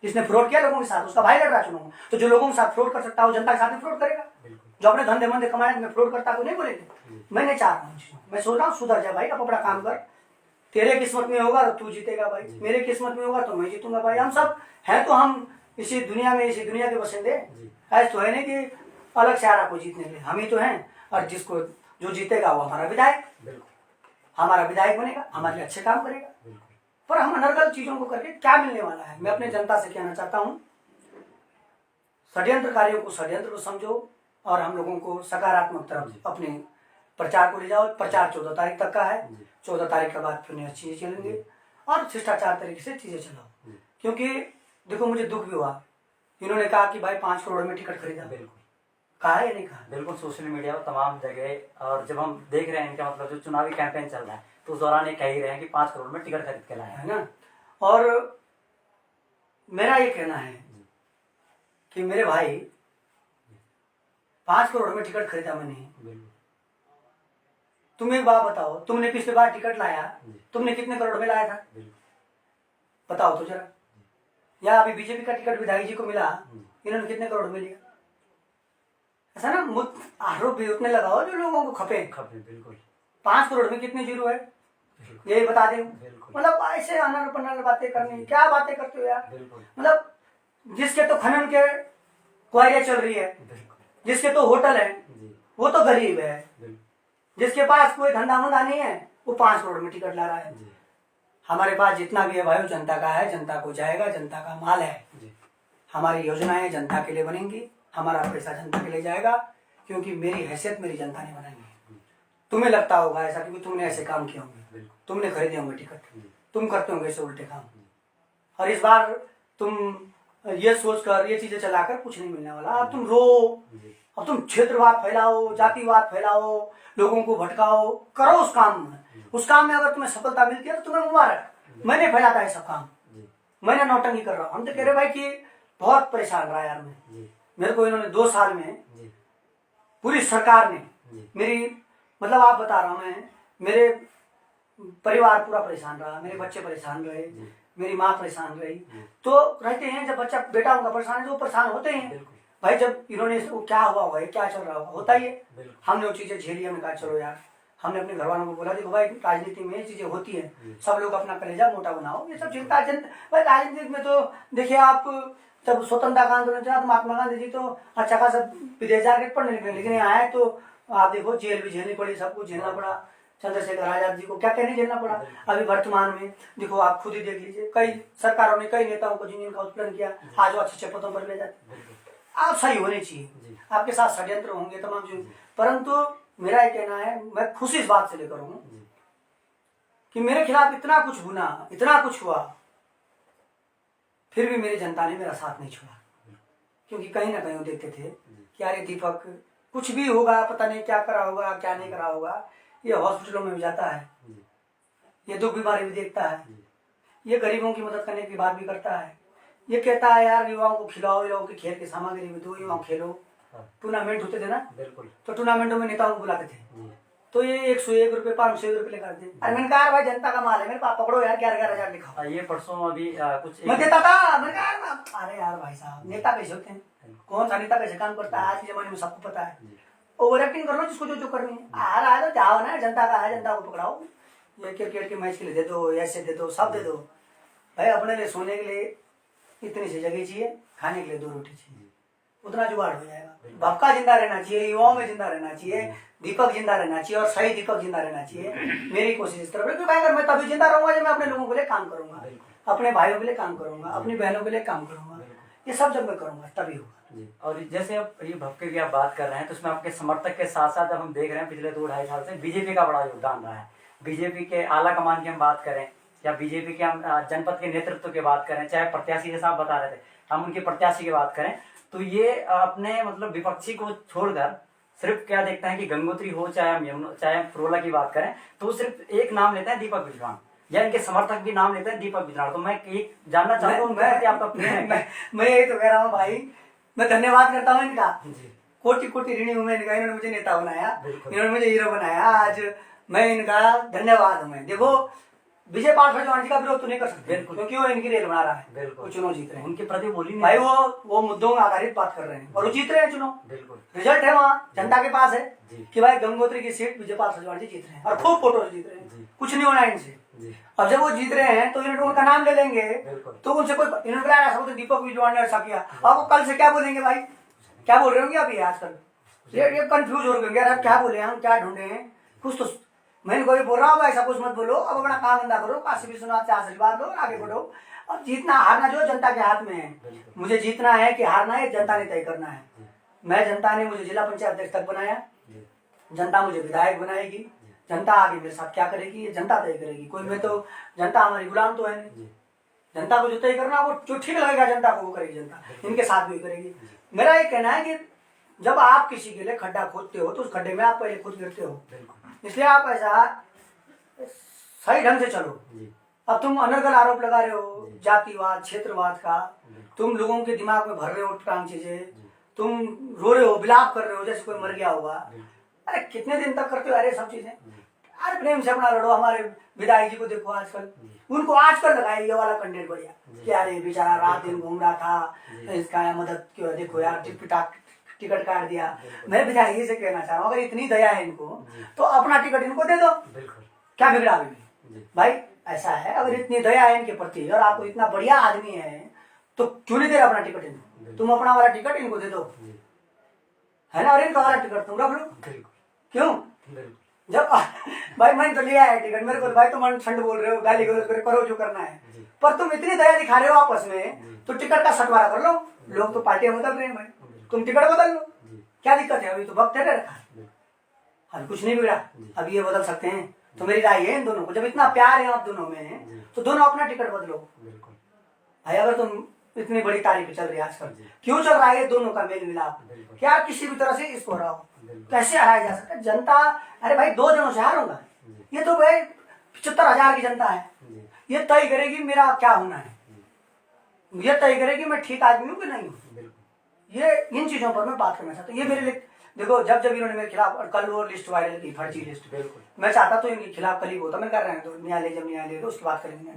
जिसने फ्रॉड किया लोगों के साथ, उसका भाई लड़ रहा चुनाव। तो जो लोगों के साथ फ्रॉड कर सकता है वो जनता के साथ भी फ्रॉड करेगा। जो अपने धंधे मंदे कमाए में फ्रॉड करता तो नहीं बोलेंगे। मैं नहीं चाह रहा हूँ, मैं सोच रहा हूँ सुधर जा भाई, अब अपना काम कर, तेरे किस्मत में होगा तो तू जीतेगा भाई, मेरे किस्मत में होगा तो मैं जीतूंगा भाई। हम सब हैं तो हम इसी दुनिया के बसिंदे, ऐसे तो है नहीं कि अलग से आ रहा कोई जीतने के लिए, हम ही तो हैं। और जिसको जो जीतेगा वो हमारा विधायक बनेगा, हमारे लिए अच्छे काम करेगा। पर हम अनर्गल चीजों को करके क्या मिलने वाला है। मैं अपने जनता से कहना चाहता हूँ, षड्यंत्रकारियों को षड्यंत्र को समझो और हम लोगों को सकारात्मक तरफ अपने प्रचार को ले जाओ। प्रचार 14 तारीख तक का है, 14 तारीख के बाद फिर चीजें चलेंगे और शिष्टाचार तरीके से चीजें चलाओ। क्योंकि देखो मुझे दुख भी हुआ, इन्होंने कहा कि भाई 5 करोड़ में टिकट खरीदा, कहा है या नहीं कहा? बिल्कुल सोशल मीडिया और तमाम जगह, और जब हम देख रहे हैं इनका मतलब जो चुनावी कैंपेन चल रहा है तो उस दौरान ये कह ही रहे हैं कि 5 करोड़ में टिकट खरीद के लाया है ना। और मेरा ये कहना है कि मेरे भाई 5 करोड़ में टिकट खरीदा मैंने। तुम एक बात बताओ, तुमने पिछले बार टिकट लाया, तुमने कितने करोड़ में लाया था बताओ तो जरा। या अभी बीजेपी का टिकट विधायक जी को मिला, इन्होंने कितने करोड़ में लिया? ऐसा ना आरोप भी उतने लगाओ जो लोगों को खपे। बिल्कुल 5 करोड़ में कितने जीरो है यही बता दे। मतलब ऐसे अनर पनर बातें करनी, क्या बातें करते हो यार। मतलब जिसके तो खनन के क्वारियां चल रही है, जिसके तो होटल है वो तो गरीब है, जिसके पास कोई धंधा वंधा नहीं है वो 5 करोड़ में टिकट ला रहा है। हमारे पास जितना भी है भाई जनता का है, जनता को जाएगा, जनता का माल है। हमारी योजनाएं जनता के लिए बनेंगी, हमारा पैसा जनता के लिए जाएगा, क्योंकि मेरी हैसियत मेरी जनता ने बनाई है। तुम्हें लगता होगा ऐसा क्योंकि तुमने ऐसे काम किए होंगे, तुमने खरीदे होंगे टिकट, तुम करते होंगे ऐसे उल्टे काम। और इस बार तुम ये सोचकर ये चीजें चलाकर कुछ नहीं मिलने वाला। अब तुम रो, अब तुम क्षेत्रवाद फैलाओ, जातिवाद फैलाओ, लोगों को भटकाओ, करो उस काम में। उस काम में अगर तुम्हें सफलता मिलती है तो तुम्हें मुबारक। मैंने फैलाता है सब काम, मैंने नौटंकी कर रहा हूँ। हम तो कह रहे भाई कि बहुत परेशान रहा यार मैं, मेरे को इन्होंने 2 साल में पूरी सरकार ने मेरी, मतलब आप बता रहा हूँ मैं, मेरे परिवार पूरा परेशान रहा, मेरे बच्चे परेशान रहे, मेरी माँ परेशान रही। तो रहते हैं जब बच्चा बेटा उनका परेशान है तो वो परेशान होते हैं भाई। जब इन्होंने क्या हुआ होगा, क्या चल रहा होगा, होता ही है। हमने वो चीजें झेली, हमने कहा चलो यार, हमने अपने घर वालों को बोला देखो भाई राजनीति में ये चीजें होती है, सब लोग अपना कलेजा मोटा बनाओ, ये सब चिंता भाई। राजनीति में तो देखिए आप, जब स्वतंत्रता का आंदोलन चला तो महात्मा गांधी जी तो अच्छा खासा विदेश जाकर पढ़ने निकले, लेकिन यहाँ आए तो आप देखो जेल भी झेलनी पड़ी, सब कुछ झेलना पड़ा। चंद्रशेखर आजाद जी को क्या कहने झेलना पड़ा। अभी वर्तमान में देखो, आप खुद ही देख लीजिए, कई सरकारों ने कई नेताओं को जिनका उत्पीड़न किया, आज वो अच्छे पदों पर ले जाते। आप सही होने चाहिए, आपके साथ षड्यंत्र होंगे तमाम चीज, परंतु मेरा ये कहना है, मैं खुश इस बात से लेकर हूं कि मेरे खिलाफ इतना कुछ गुना, इतना कुछ हुआ, फिर भी मेरी जनता ने मेरा साथ नहीं छोड़ा। क्योंकि कहीं ना कहीं वो देखते थे कि यार ये दीपक कुछ भी होगा, पता नहीं क्या करा होगा, क्या नहीं करा होगा, ये हॉस्पिटलों में भी जाता है, ये दुख बीमारी भी देखता है, ये गरीबों की मदद करने की बात भी करता है, ये कहता है यार युवाओं को खिलाओ, युवाओं की खेल की सामग्री भी दो, युवाओं खेलो। टूर्नामेंट होते थे ना, बिल्कुल, तो टूर्नामेंटों में नेताओं को बुलाते थे, तो ये 101 रुपए 501 रुपए लेकर आते। अरे मैंने कहा भाई जनता का माल है, मेरे पास पकड़ो यार, 11,000 लिखा। ये परसों अभी कुछ मैं देता था, मैंने कहा अरे यार भाई साहब, नेता कैसे होते हैं, कौन सा नेता कैसे काम करता है, आज के जमाने में सबको पता है। ओवर एक्टिंग कर लो जिसको जो जो करनी है, आ रहा है तो जाओ ना, जनता का है, जनता को पकड़ाओ। ये क्रिकेट के मैच के लिए दे दो, ऐसे दे दो, सब दे दो भाई। अपने लिए सोने के लिए इतनी सी जगह चाहिए, खाने के लिए 2 रोटी चाहिए, उतना जुगाड़ हो जाएगा। भक्का जिंदा रहना चाहिए, युवाओं में जिंदा रहना चाहिए, दीपक जिंदा रहना चाहिए, और सही दीपक जिंदा रहना चाहिए। मेरी कोशिश इस तरफ, क्योंकि अगर मैं तभी जिंदा रहूंगा जब मैं अपने लोगों के लिए काम करूंगा, अपने भाइयों के लिए काम करूंगा, अपनी बहनों के लिए काम करूंगा, ये सब जब मैं करूंगा तभी होगा। और जैसे अब ये भक्के की आप बात कर रहे हैं, तो उसमें आपके समर्थक के साथ साथ अब हम देख रहे हैं पिछले 2-2.5 साल से बीजेपी का बड़ा योगदान रहा है। बीजेपी के आला कमान की हम बात करें, या बीजेपी के हम जनपद के नेतृत्व की बात करें, चाहे प्रत्याशी जैसा आप बता रहे थे, हम उनके प्रत्याशी की बात करें, तो ये अपने मतलब विपक्षी को छोड़कर सिर्फ क्या देखते हैं कि गंगोत्री हो, चाहे फ्रोला की बात करें, तो सिर्फ एक नाम लेते हैं दीपक बिजवाण, या इनके समर्थक भी नाम लेते हैं दीपक बिजवाण। तो मैं एक जानना चाहता हूँ आपका मैं यही तो कह रहा हूँ भाई, मैं धन्यवाद करता हूँ इनका, कोटि कोटि ऋणी हूँ मैं इनका। इन्होंने मुझे नेता बनाया, इन्होंने मुझे हीरो बनाया, आज मैं इनका धन्यवाद हूँ। मैं देखो विजय पाल चौहान जी का विरोध तो नहीं कर सकते, क्योंकि वो इनकी रेल बना रहा है, वो चुनाव जीत रहे हैं, उनके प्रति बोली नहीं भाई, वो मुद्दों में आधारित बात कर रहे हैं और वो जीत रहे हैं चुनाव। बिल्कुल रिजल्ट है वहाँ जनता के पास है कि भाई गंगोत्री की सीट विजय पाल चौहान जी जीत रहे हैं, और खूब फोटो जीत रहे हैं, कुछ नहीं होना इनसे। अब जब वो जीत रहे हैं तो इन्होंने उनका नाम ले लेंगे, तो उनसे कोई इन्होंने ऐसा बोलते दीपक बिजवाण ने ऐसा किया, अब वो कल से क्या बोलेंगे भाई, क्या बोल रहे होंगे अभी आजकल, ये कंफ्यूज हो गए यार, क्या बोले हम, क्या ढूंढे हैं कुछ। तो मैं इनको भी बोल रहा हूँ ऐसा कुछ मत बोलो, अब अपना काम धंधा करो, काशी विश्वनाथ से आशीर्वाद लो, आगे बढ़ो। अब जीतना हारना जो जनता के हाथ में है, मुझे जीतना है कि हारना है जनता ने तय करना है। मैं जनता ने मुझे जिला पंचायत अध्यक्ष तक बनाया, जनता मुझे विधायक बनाएगी, जनता आगे मेरे साथ क्या करेगी ये जनता तय करेगी। कोई मैं तो, जनता हमारी गुलाम तो है नहीं, जनता को जो तय करना वो जो ठीक लगेगा जनता को वो करेगी, जनता इनके साथ भी करेगी। मेरा ये कहना है कि जब आप किसी के लिए खड्डा खोदते हो तो उस खड्डे में आप पहले खुद गिरते हो, इसलिए आप ऐसा सही ढंग से चलो। अब तुम अनर्गल आरोप लगा रहे हो जातिवाद क्षेत्रवाद का, तुम लोगों के दिमाग में भर रहे हो टांग चीजें, तुम रो रहे हो, विलाप कर रहे हो जैसे कोई मर गया होगा। अरे कितने दिन तक करते हो अरे सब चीजें, अरे प्रेम से अपना लड़ो। हमारे विधायक जी को देखो आजकल, उनको आजकल लगाया ये वाला कंटेंट बढ़िया कि अरे बेचारा रात दिन घूम रहा था, इसका मदद क्यों, देखो यार टिकट काट दिया। मैं विधायक जी से कहना चाह रहा हूँ, अगर इतनी दया है इनको तो अपना टिकट इनको दे दो, क्या बिगड़ा अभी भाई। ऐसा है अगर इतनी दया है इनके प्रति और आपको इतना बढ़िया आदमी है तो क्यों नहीं दे रहा अपना टिकट इनको, तुम अपना वाला टिकट इनको दे दो, है ना, और इनका वाला टिकट तुम रख लो। क्यों जब भाई मैंने तो लिया है टिकट, मेरे को भाई तुम ठंड बोल रहे हो, गाली करो जो करना है, पर तुम इतनी दया दिखा रहे हो आपस में तो टिकट का सटवारा कर लो। लोग तो पार्टियां बदल रहे हैं भाई, तुम टिकट बदल लो, क्या दिक्कत है, अभी तो वक्त है रखा, अभी कुछ नहीं बिगड़ा, अभी ये बदल सकते हैं। तो मेरी राय है इन दोनों को, जब इतना प्यार है आप दोनों में तो दोनों अपना टिकट बदलो भाई। अगर तुम इतनी बड़ी तारीफ चल रही है आजकल, क्यों चल रहा है दोनों का मेल मिलाप, क्या किसी भी तरह से इसको हराओ, कैसे हराया जा सकता है। जनता अरे भाई 2 दिनों से हारूंगा, ये तो भाई 75,000 की जनता है, ये तय करेगी मेरा क्या होना है, ये तय करेगी मैं ठीक आदमी हूँ कि नहीं हूँ। ये इन चीजों पर मैं बात करना चाहता हूँ। ये मेरे लिए देखो, जब जब इन्होंने मेरे खिलाफ, और कल वो लिस्ट वायरल की फर्जी लिस्ट, बिल्कुल मैं चाहता तो इनके खिलाफ कल ही होता, मैं कर रहे हैं तो न्यायालय, जब न्यायालय तो उसकी बात करेंगे।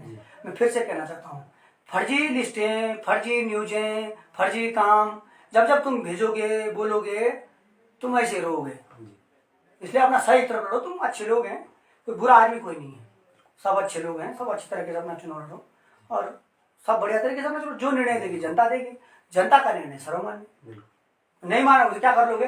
मैं फिर से कहना चाहता हूँ, फर्जी लिस्टें, फर्जी न्यूजें, फर्जी काम जब जब तुम भेजोगे बोलोगे तुम ऐसे रहोगे, इसलिए अपना सही तरफ लड़ो। तुम अच्छे लोग हैं, कोई बुरा आदमी कोई नहीं है, सब अच्छे लोग हैं, सब अच्छी तरीके से अपना चुनाव लड़ो और सब बढ़िया तरीके से अपना जो निर्णय देगी जनता देगी, जनता का निर्णय सर्वमान्य। नहीं मानोगे तो क्या कर लोगे,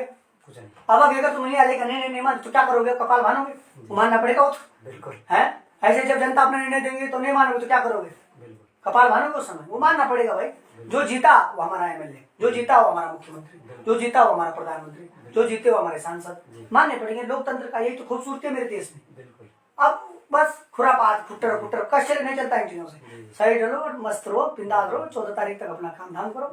कुछ नहीं। अब अगर तुम निर्णय लेकर नहीं मान तो क्या करोगे? कपाल भानोगे, मानना पड़ेगा वो तो। बिल्कुल है ऐसे जब जनता अपना निर्णय देंगे तो नहीं मानोगे तो क्या करोगे? बिल्कुल कपाल भानोगे उस समय, वो मानना पड़ेगा भाई। जो जीता वो हमारा एमएलए, जो जीता वो हमारा मुख्यमंत्री, जो जीता वो हमारा प्रधानमंत्री, जो जीते वो हमारे सांसद, मानने पड़ेंगे। लोकतंत्र का यही तो खूबसूरती है मेरे देश में। बिल्कुल अब बस खुरापात खुट्टर खुट्टर कष्ट नहीं चलता इन चीजों से। सही डलो और मस्त रहो, बिंदास रहो, 14 तारीख तक अपना काम धाम करो,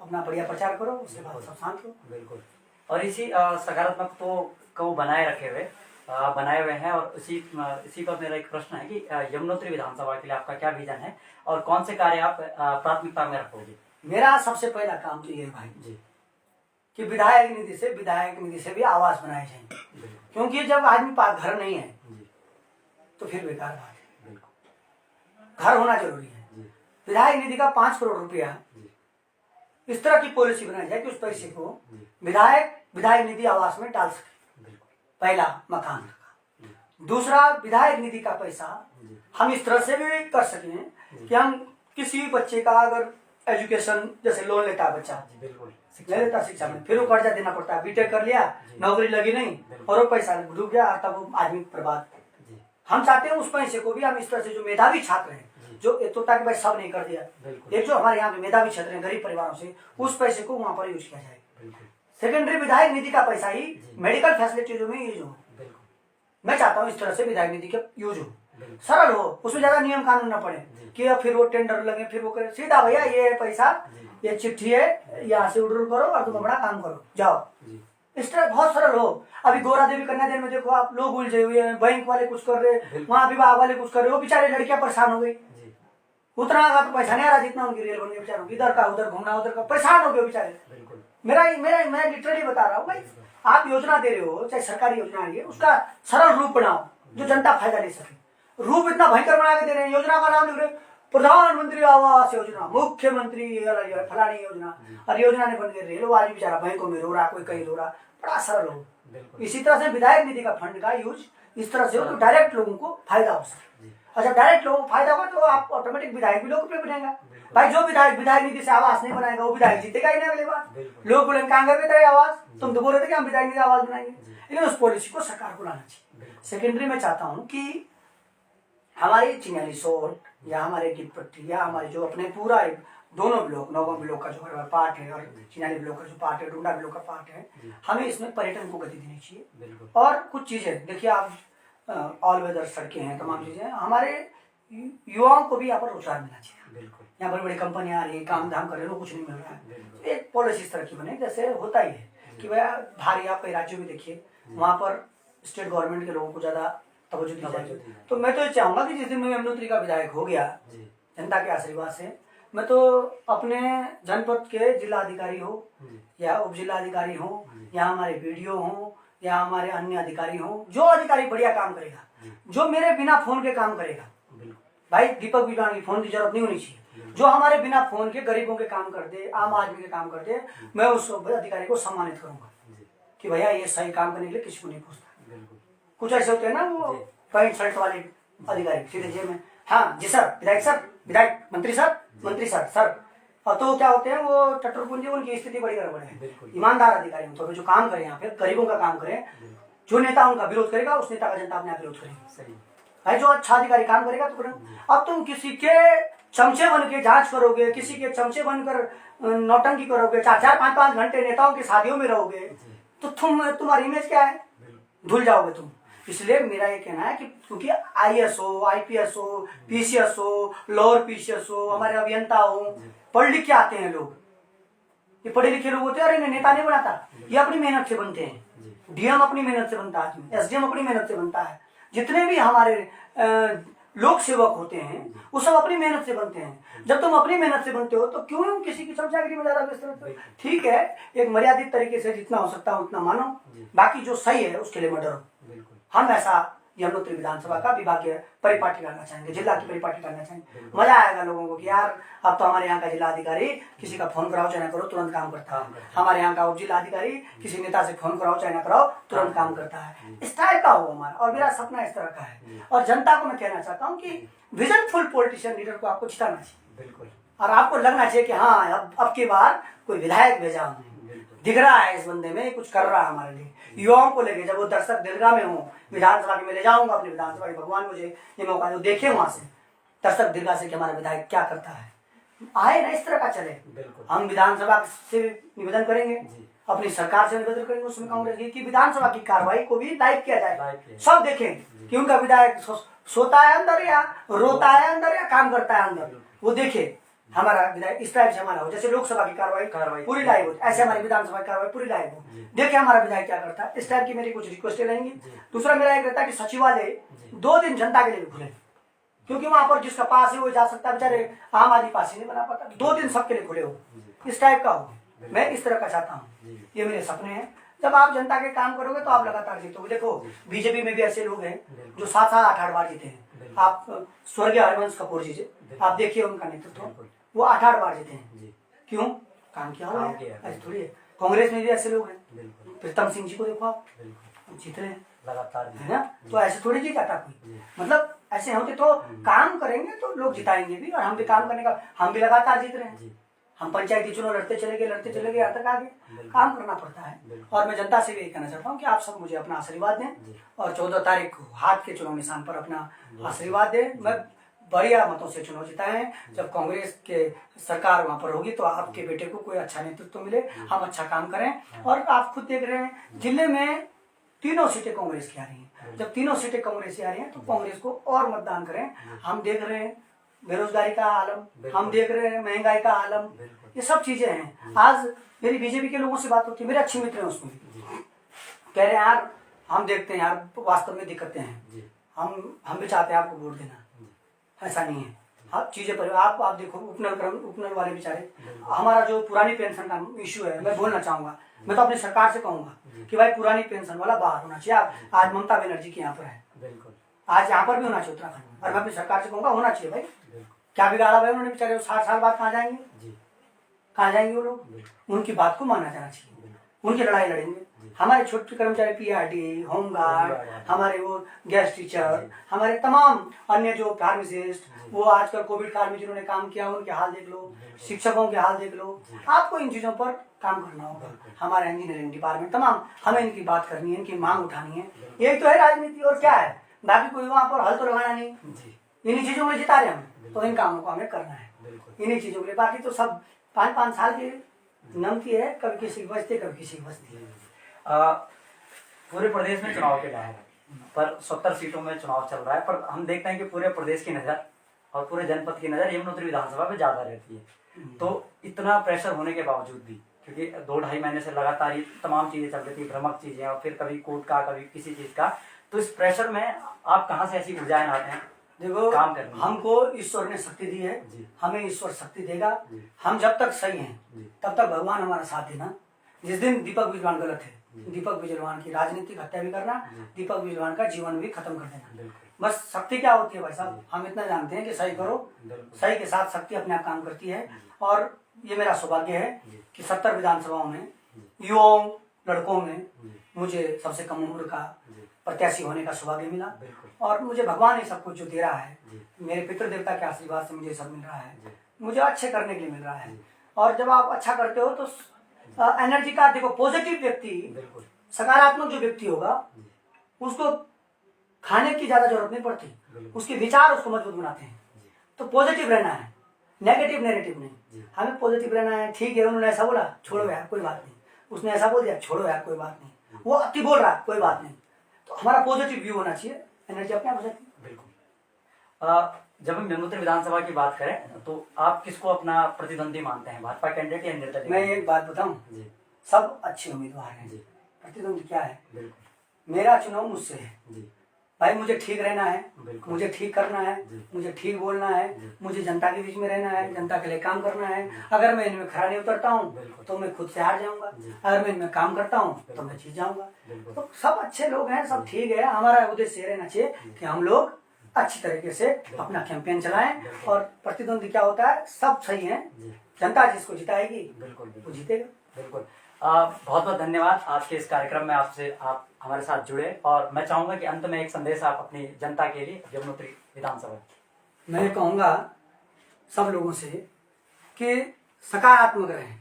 अपना बढ़िया प्रचार करो, उसके बाद सब शांत हो। बिल्कुल। और इसी सकारात्मक को बनाए हुए हैं। और इसी पर मेरा एक प्रश्न है कि यमुनोत्री विधानसभा के लिए आपका क्या विजन है और कौन से कार्य आप प्राथमिकता में रखोगे? मेरा सबसे पहला काम तो ये है भाई जी कि विधायक निधि से भी आवास बनाए जाएंगे, क्योंकि जब आदमी पास घर नहीं है तो फिर बेकार बात है। बिल्कुल घर होना जरूरी है। विधायक निधि का 5 करोड़ रुपया इस तरह की पॉलिसी बनाई जाए कि उस पैसे को विधायक निधि आवास में डाल सके। पहला मकान का। दूसरा, विधायक निधि का पैसा हम इस तरह से भी कर सकें कि हम किसी भी बच्चे का अगर एजुकेशन जैसे लोन लेता है बच्चा, ले लेता शिक्षा में, फिर वो कर्जा देना पड़ता है, बीटेक कर लिया, नौकरी लगी नहीं और वो पैसा डूब गया और तब वो आदमी बर्बाद। हम चाहते हैं उस पैसे को भी हम इस तरह से, जो मेधावी छात्र हैं, जो एक तो ताकि भाई सब नहीं कर दिया, एक जो हमारे यहाँ पे मेधावी छात्र हैं गरीब परिवारों से, उस पैसे को वहाँ पर यूज किया जाए। सेकेंडरी विधायक निधि का पैसा ही मेडिकल फैसिलिटीजों में यूज हो। मैं चाहता हूँ इस तरह से विधायक निधि का यूज हो, सरल हो, उसमें ज्यादा नियम कानून न पड़े कि अब फिर वो टेंडर लगे, फिर वो करे। सीधा भैया ये पैसा, ये चिट्ठी है, यहाँ से उड़ करो और तुम अपना काम करो, जाओ। इस तरह बहुत सरल हो। अभी गौरा देवी कन्यादान में देखो आप, लोग उलझे हुए हैं, बैंक वाले कुछ कर रहे, वहाँ विवाह वाले कुछ कर रहे, वो बेचारे लड़कियां परेशान हो गई। उतना का तो पैसा नहीं आ रहा जितना उनकी रेल बन गई बेचारों, इधर का उधर घूमना, उधर का, परेशान हो गए बेचारे। मैं लिटरली बता रहा हूँ भाई, आप योजना दे रहे हो, चाहे सरकारी योजना है, उसका सरल रूप बनाओ जो जनता फायदा ले सके। रूप इतना भयंकर बना के दे रहे हैं, योजना का नाम लिख रहे प्रधानमंत्री आवास योजना, मुख्यमंत्री फलानी योजना, और योजना ने बन गई रेल, वो आज बेचारा बैंकों में रो रहा, कोई कहीं रो रहा। बड़ा सरल हो। इसी तरह से विधायक निधि का फंड का यूज इस तरह से हो तो डायरेक्ट लोगों को फायदा हो सके। अच्छा, डायरेक्ट लोगों को फायदा होगा तो आप ऑटोमेटिक विधायक भी लोगों पे बनेगा। भाई जो विधायक निधि से आवास नहीं बनाएगा वो विधायक जीतेगा ही नहीं अगली बार। लोग बोलेंगे कांग्रेस में तेरे आवास, तुम तो बोल रहे थे कि हम विधायक निधि आवास बनाएंगे, लेकिन उस पॉलिसी को सरकार को लाना चाहिए। सेकेंडरी में चाहता हूँ कि हमारी चिन्याली सोल या हमारे गिरपट्टी या हमारे जो अपने पूरा दोनों ब्लॉक, नौगांव ब्लॉक का जो पार्ट है और चिन्याली ब्लॉक का जो पार्ट है, डुंडा ब्लॉक का पार्ट है, हमें इसमें पर्यटन को गति देनी चाहिए। और कुछ चीजें देखिए आप, ऑल वेदर सड़कें हैं, तमाम चीजें, हमारे युवाओं को भी यहाँ पर रोजगार मिलना चाहिए। यहाँ बड़ी बड़ी कंपनियां आ रही है, काम धाम कर रहे हैं, कुछ नहीं मिल रहा है। तो एक पॉलिसी इस तरह की बने जैसे होता ही है कि भाई बाहर आप कई राज्यों में देखिए, वहाँ पर स्टेट गवर्नमेंट के लोगों को ज्यादा तवज्जो दी जाती है। तो मैं तो ये चाहूंगा कि जिस दिन मैं यमुनोत्री का विधायक हो गया जनता के आशीर्वाद से, मैं तो अपने जनपद के जिला अधिकारी हो या उप जिला अधिकारी हो या हमारे वीडियो हो या हमारे अन्य अधिकारी हो, जो अधिकारी बढ़िया काम करेगा, जो मेरे बिना फोन के काम करेगा, भाई दीपक बिजवान की फोन की जरूरत नहीं होनी चाहिए, जो हमारे बिना फोन के गरीबों के काम कर दे, आम आदमी के काम कर दे, मैं उस अधिकारी को सम्मानित करूंगा कि भैया ये सही काम करने के लिए किसी को नहीं पूछता। कुछ ऐसे होते हैं ना वो पैंट शर्ट वाले अधिकारी, सीधे जेब में, हाँ जी सर, विधायक, मंत्री सर, और तो क्या होते हैं वो टट्टर पूंजी, उनकी स्थिति बड़ी गड़बड़ है। ईमानदार अधिकारी तो जो काम करें, यहाँ पे गरीबों का काम करें, जो नेता उनका विरोध करेगा उस नेता का जनता अपने आप विरोध करेगी। भाई जो अच्छा अधिकारी काम करेगा तो करेगा। अब तुम किसी के चमचे बन के जांच करोगे, किसी के चमचे बनकर नौटंकी करोगे, 4-5 घंटे नेताओं की शादियों में रहोगे, तो तुम्हारी इमेज क्या है, धुल जाओगे तुम। इसलिए मेरा ये कहना है कि क्योंकि IAS हो, IPS हो, PCS हो, लोअर PCS हो, हमारे अभियंता हो, पढ़ लिख के आते हैं लोग, ये पढ़े लिखे लोग होते हैं, और इन्हें नेता नहीं बनाता, ये अपनी मेहनत से बनते हैं। DM अपनी मेहनत से बनता है, SDM अपनी मेहनत से बनता है, जितने भी हमारे लोक सेवक होते हैं वो सब अपनी मेहनत से बनते हैं। जब तुम अपनी मेहनत से बनते हो तो क्यों किसी की चमचागिरी में ज्यादा व्यस्त रहते हो? ठीक है, एक मर्यादित तरीके से जितना हो सकता है उतना मानो, बाकी जो सही है उसके लिए मत डरो। हम ऐसा यमुनोत्री विधानसभा का विभागीय परिपाटी करना चाहेंगे, जिला की परिपाटी करना चाहेंगे। मजा आएगा लोगों को कि यार अब तो हमारे यहाँ का जिला अधिकारी किसी का फोन कराओ चाहे ना करो तुरंत काम करता है, हमारे यहाँ का उप जिला अधिकारी किसी नेता से फोन कराओ चाहे ना कराओ तुरंत काम करता है। इस टाइप का हो हमारा, और मेरा सपना इस तरह का है। और जनता को मैं कहना चाहता हूँ कि विजनफुल पॉलिटिशियन लीडर को आपको जिताना चाहिए, और आपको लगना चाहिए कि हाँ अब की बार कोई विधायक भेजा हमने, दिख रहा है इस बंदे में कुछ कर रहा है हमारे लिए, युवाओं को लेके। जब वो दर्शक दीर्घा में हो विधानसभा के, मैं ले जाऊंगा अपनी विधानसभा के, भगवान मुझे ये मौका दो, देखे वहां से दर्शक दीर्घा से कि हमारा विधायक क्या करता है, आए ना इस तरह का चले। हम विधानसभा से निवेदन करेंगे, अपनी सरकार से निवेदन करेंगे उसमें कांग्रेस की विधानसभा की कार्रवाई को भी लाइव किया जाए, सब देखें कि उनका विधायक सोता है अंदर या रोता है अंदर या काम करता है अंदर, वो देखे हमारा विधायक इस टाइप से हमारा हो। जैसे लोकसभा की कार्रवाई पूरी लाइव हो, ऐसे हमारी विधानसभा की कार्रवाई पूरी लाइव हो, देखे हमारा विधायक क्या करता है। इस टाइप की मेरी कुछ रिक्वेस्टें रहेंगी। दूसरा मेरा एक रहता है कि सचिवालय 2 दिन जनता के लिए भी खुले, क्योंकि वहां पर जिसका पास है वो जा सकता है, बेचारे आम आदमी पास ही नहीं बना पाता। 2 दिन सबके लिए खुले हो, इस टाइप का हो, मैं इस तरह का चाहता हूँ। ये मेरे सपने हैं। जब आप जनता के काम करोगे तो आप लगातार जीतोगे। देखो बीजेपी में भी ऐसे लोग हैं जो 7-7 8-8 बार जीते हैं। आप स्वर्गीय हरिवंश कपूर जी, आप देखिए उनका नेतृत्व, वो 8-8 बार जीते हैं। क्यों? काम किया हुआ है, ऐसे थोड़ी है। कांग्रेस में भी ऐसे लोग हैं, प्रीतम सिंह जी को देखो आप, जीत रहे हैं लगातार, है ना। तो ऐसे थोड़ी जीत आता कोई, मतलब ऐसे होते तो काम करेंगे तो लोग जिताएंगे भी, और हम भी काम करने का, हम भी लगातार जीत रहे हैं। हम पंचायती चुनाव लड़ते चले गए यहाँ तक आगे, काम करना पड़ता है। और मैं जनता से भी कहना चाहता हूँ कि आप सब मुझे अपना आशीर्वाद दें, और 14 तारीख को हाथ के चुनाव निशान पर अपना आशीर्वाद दें। मैं बढ़िया मतों से चुनाव जिताए। जब कांग्रेस के सरकार वहां पर होगी तो आपके बेटे को कोई अच्छा नेतृत्व मिले, हम अच्छा काम करें। और आप खुद देख रहे हैं जिले में 3 सीटें कांग्रेस की आ रही हैं। जब 3 सीटें कांग्रेस की आ रही हैं तो कांग्रेस को और मतदान करें। हम देख रहे हैं बेरोजगारी का आलम, हम देख रहे हैं महंगाई का आलम, ये सब चीजें हैं। आज मेरी बीजेपी के लोगों से बात होती है, मेरे अच्छे मित्र हैं उसमें, कह रहे हैं यार हम देखते हैं यार वास्तव में दिक्कतें हैं, हम भी चाहते हैं आपको वोट देना। ऐसा नहीं है, आप चीजें पर आप देखो उपनल वाले बेचारे, हमारा जो पुरानी पेंशन का इश्यू है, मैं बोलना चाहूंगा, मैं तो अपनी सरकार से कहूंगा कि भाई पुरानी पेंशन वाला बाहर होना चाहिए। आज ममता बनर्जी के यहाँ पर है, आज यहाँ पर भी होना चाहिए उत्तराखंड में, और मैं अपनी सरकार से कहूंगा होना चाहिए। भाई क्या बिगाड़ा भाई उन्होंने, बेचारे 60 साल बाद कहाँ जाएंगे, कहाँ जाएंगे वो लोग? उनकी बात को माना जाना चाहिए, उनकी लड़ाई लड़ेंगे। हमारे छोटे कर्मचारी पीआरटी, होमगार्ड, हमारे वो गेस्ट टीचर, हमारे तमाम अन्य जो फार्मासिस्ट, वो आजकल कोविड काल में जिन्होंने काम किया उनके हाल देख लो, शिक्षकों के हाल देख लो। आपको इन चीजों पर काम करना होगा। हमारे इंजीनियरिंग डिपार्टमेंट तमाम, हमें इनकी बात करनी है, इनकी मांग उठानी है। यही तो है राजनीति, और क्या है। बाकी कोई वहां पर हल तो लगाना नहीं, इन्हीं चीजों में जिता रहे हम, तो इन कामों को हमें करना है इन्हीं चीजों के लिए। बाकी तो सब 5-5 साल की नमती है, कभी किसी की बचती कभी किसी की बचती। पूरे प्रदेश में चुनाव के लहर है, पर 70 सीटों में चुनाव चल रहा है, पर हम देखते हैं कि पूरे प्रदेश की नजर और पूरे जनपद की नजर यमुनोत्री विधानसभा पे ज्यादा रहती है। तो इतना प्रेशर होने के बावजूद भी, क्योंकि 2-2.5 महीने से लगातार ये तमाम चीजें चल रही थी, भ्रमक चीजें, और फिर कभी कोर्ट का कभी किसी चीज का, तो इस प्रेशर में आप कहाँ से ऐसी ऊर्जाएं आते हैं? देखो काम करने हमको ईश्वर ने शक्ति दी है, हमें ईश्वर शक्ति देगा। हम जब तक सही हैं तब तक भगवान हमारा साथ देना। जिस दिन दीपक बिजलान गलत है, दीपक बिजलान की राजनीतिक हत्या भी करना, दीपक बिजलान का जीवन भी खत्म कर देना। बस शक्ति क्या होती है भाई साहब, हम इतना जानते हैं कि सही करो, सही के साथ शक्ति अपने आप काम करती है। और ये मेरा सौभाग्य है कि 70 विधानसभाओं में युवाओं लड़कों में मुझे सबसे कम उम्र का प्रत्याशी होने का सौभाग्य मिला। और मुझे भगवान ने सब कुछ जो दे रहा है, मेरे पितृ देवता के आशीर्वाद से मुझे सब मिल रहा है, मुझे अच्छे करने के लिए मिल रहा है। और जब आप अच्छा करते हो तो एनर्जी का, देखो पॉजिटिव व्यक्ति, सकारात्मक जो व्यक्ति होगा उसको खाने की ज्यादा जरूरत नहीं पड़ती, उसके विचार उसको मजबूत बनाते हैं। तो पॉजिटिव रहना है, नेगेटिव नहीं। हमें पॉजिटिव रहना है। ठीक है उन्होंने ऐसा बोला, छोड़ो यार कोई बात नहीं, उसने ऐसा बोल दिया, छोड़ो यार कोई बात नहीं, वो अति बोल रहा है, कोई बात नहीं। तो हमारा पॉजिटिव व्यू होना चाहिए, एनर्जी अपने आप हो जाती है। बिल्कुल। जब हम यमुनोत्री विधानसभा की बात करें तो आप किसको अपना प्रतिद्वंदी मानते हैं, भाजपा कैंडिडेट या निर्दलीय? मैं एक बात बताऊं, सब अच्छे उम्मीदवार हैं। प्रतिद्वंदी क्या है? मेरा चुनाव मुझसे है भाई, मुझे ठीक रहना है, मुझे ठीक करना है, मुझे ठीक बोलना है, मुझे जनता के बीच में रहना है, जनता के लिए काम करना है। अगर मैं इनमें खड़ा नहीं उतरता हूँ तो मैं खुद से हार जाऊंगा, अगर मैं इनमें काम करता हूँ तो मैं जीत जाऊंगा। तो सब अच्छे लोग हैं, सब ठीक है। हमारा उद्देश्य ये रहना चाहिए कि हम लोग अच्छी तरीके से अपना कैंपेन चलाएं। और प्रतिद्वंदी क्या होता है, सब सही है, जनता जिसको जिताएगी वो जीतेगा। बिल्कुल। बहुत बहुत धन्यवाद आज के इस कार्यक्रम में आप हमारे साथ जुड़े। और मैं चाहूंगा कि अंत में एक संदेश आप अपनी जनता के लिए यमुनोत्री विधानसभा। मैं कहूँगा सब लोगों से कि सकारात्मक रहें,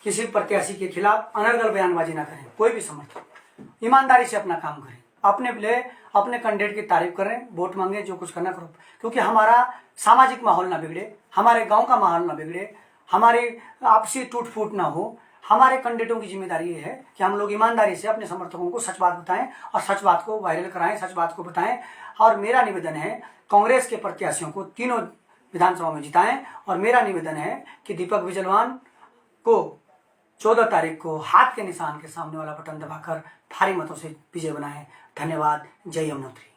किसी प्रत्याशी के खिलाफ अनर्गल बयानबाजी ना करें। कोई भी समर्थक ईमानदारी से अपना काम करें, अपने लिए अपने कैंडिडेट की तारीफ करें, वोट मांगे, जो कुछ करना करो, क्योंकि हमारा सामाजिक माहौल ना बिगड़े, हमारे गांव का माहौल ना बिगड़े, हमारी आपसी टूट फूट ना हो। हमारे कैंडिडेटों की जिम्मेदारी ये है कि हम लोग ईमानदारी से अपने समर्थकों को सच बात बताएं और सच बात को वायरल कराएं, सच बात को बताएं। और मेरा निवेदन है कांग्रेस के प्रत्याशियों को तीनों विधानसभा में जिताएं, और मेरा निवेदन है कि दीपक बिजलवान को 14 तारीख को हाथ के निशान के सामने वाला बटन दबाकर भारी मतों से विजय बनाएं। धन्यवाद। जय यमुनोत्री।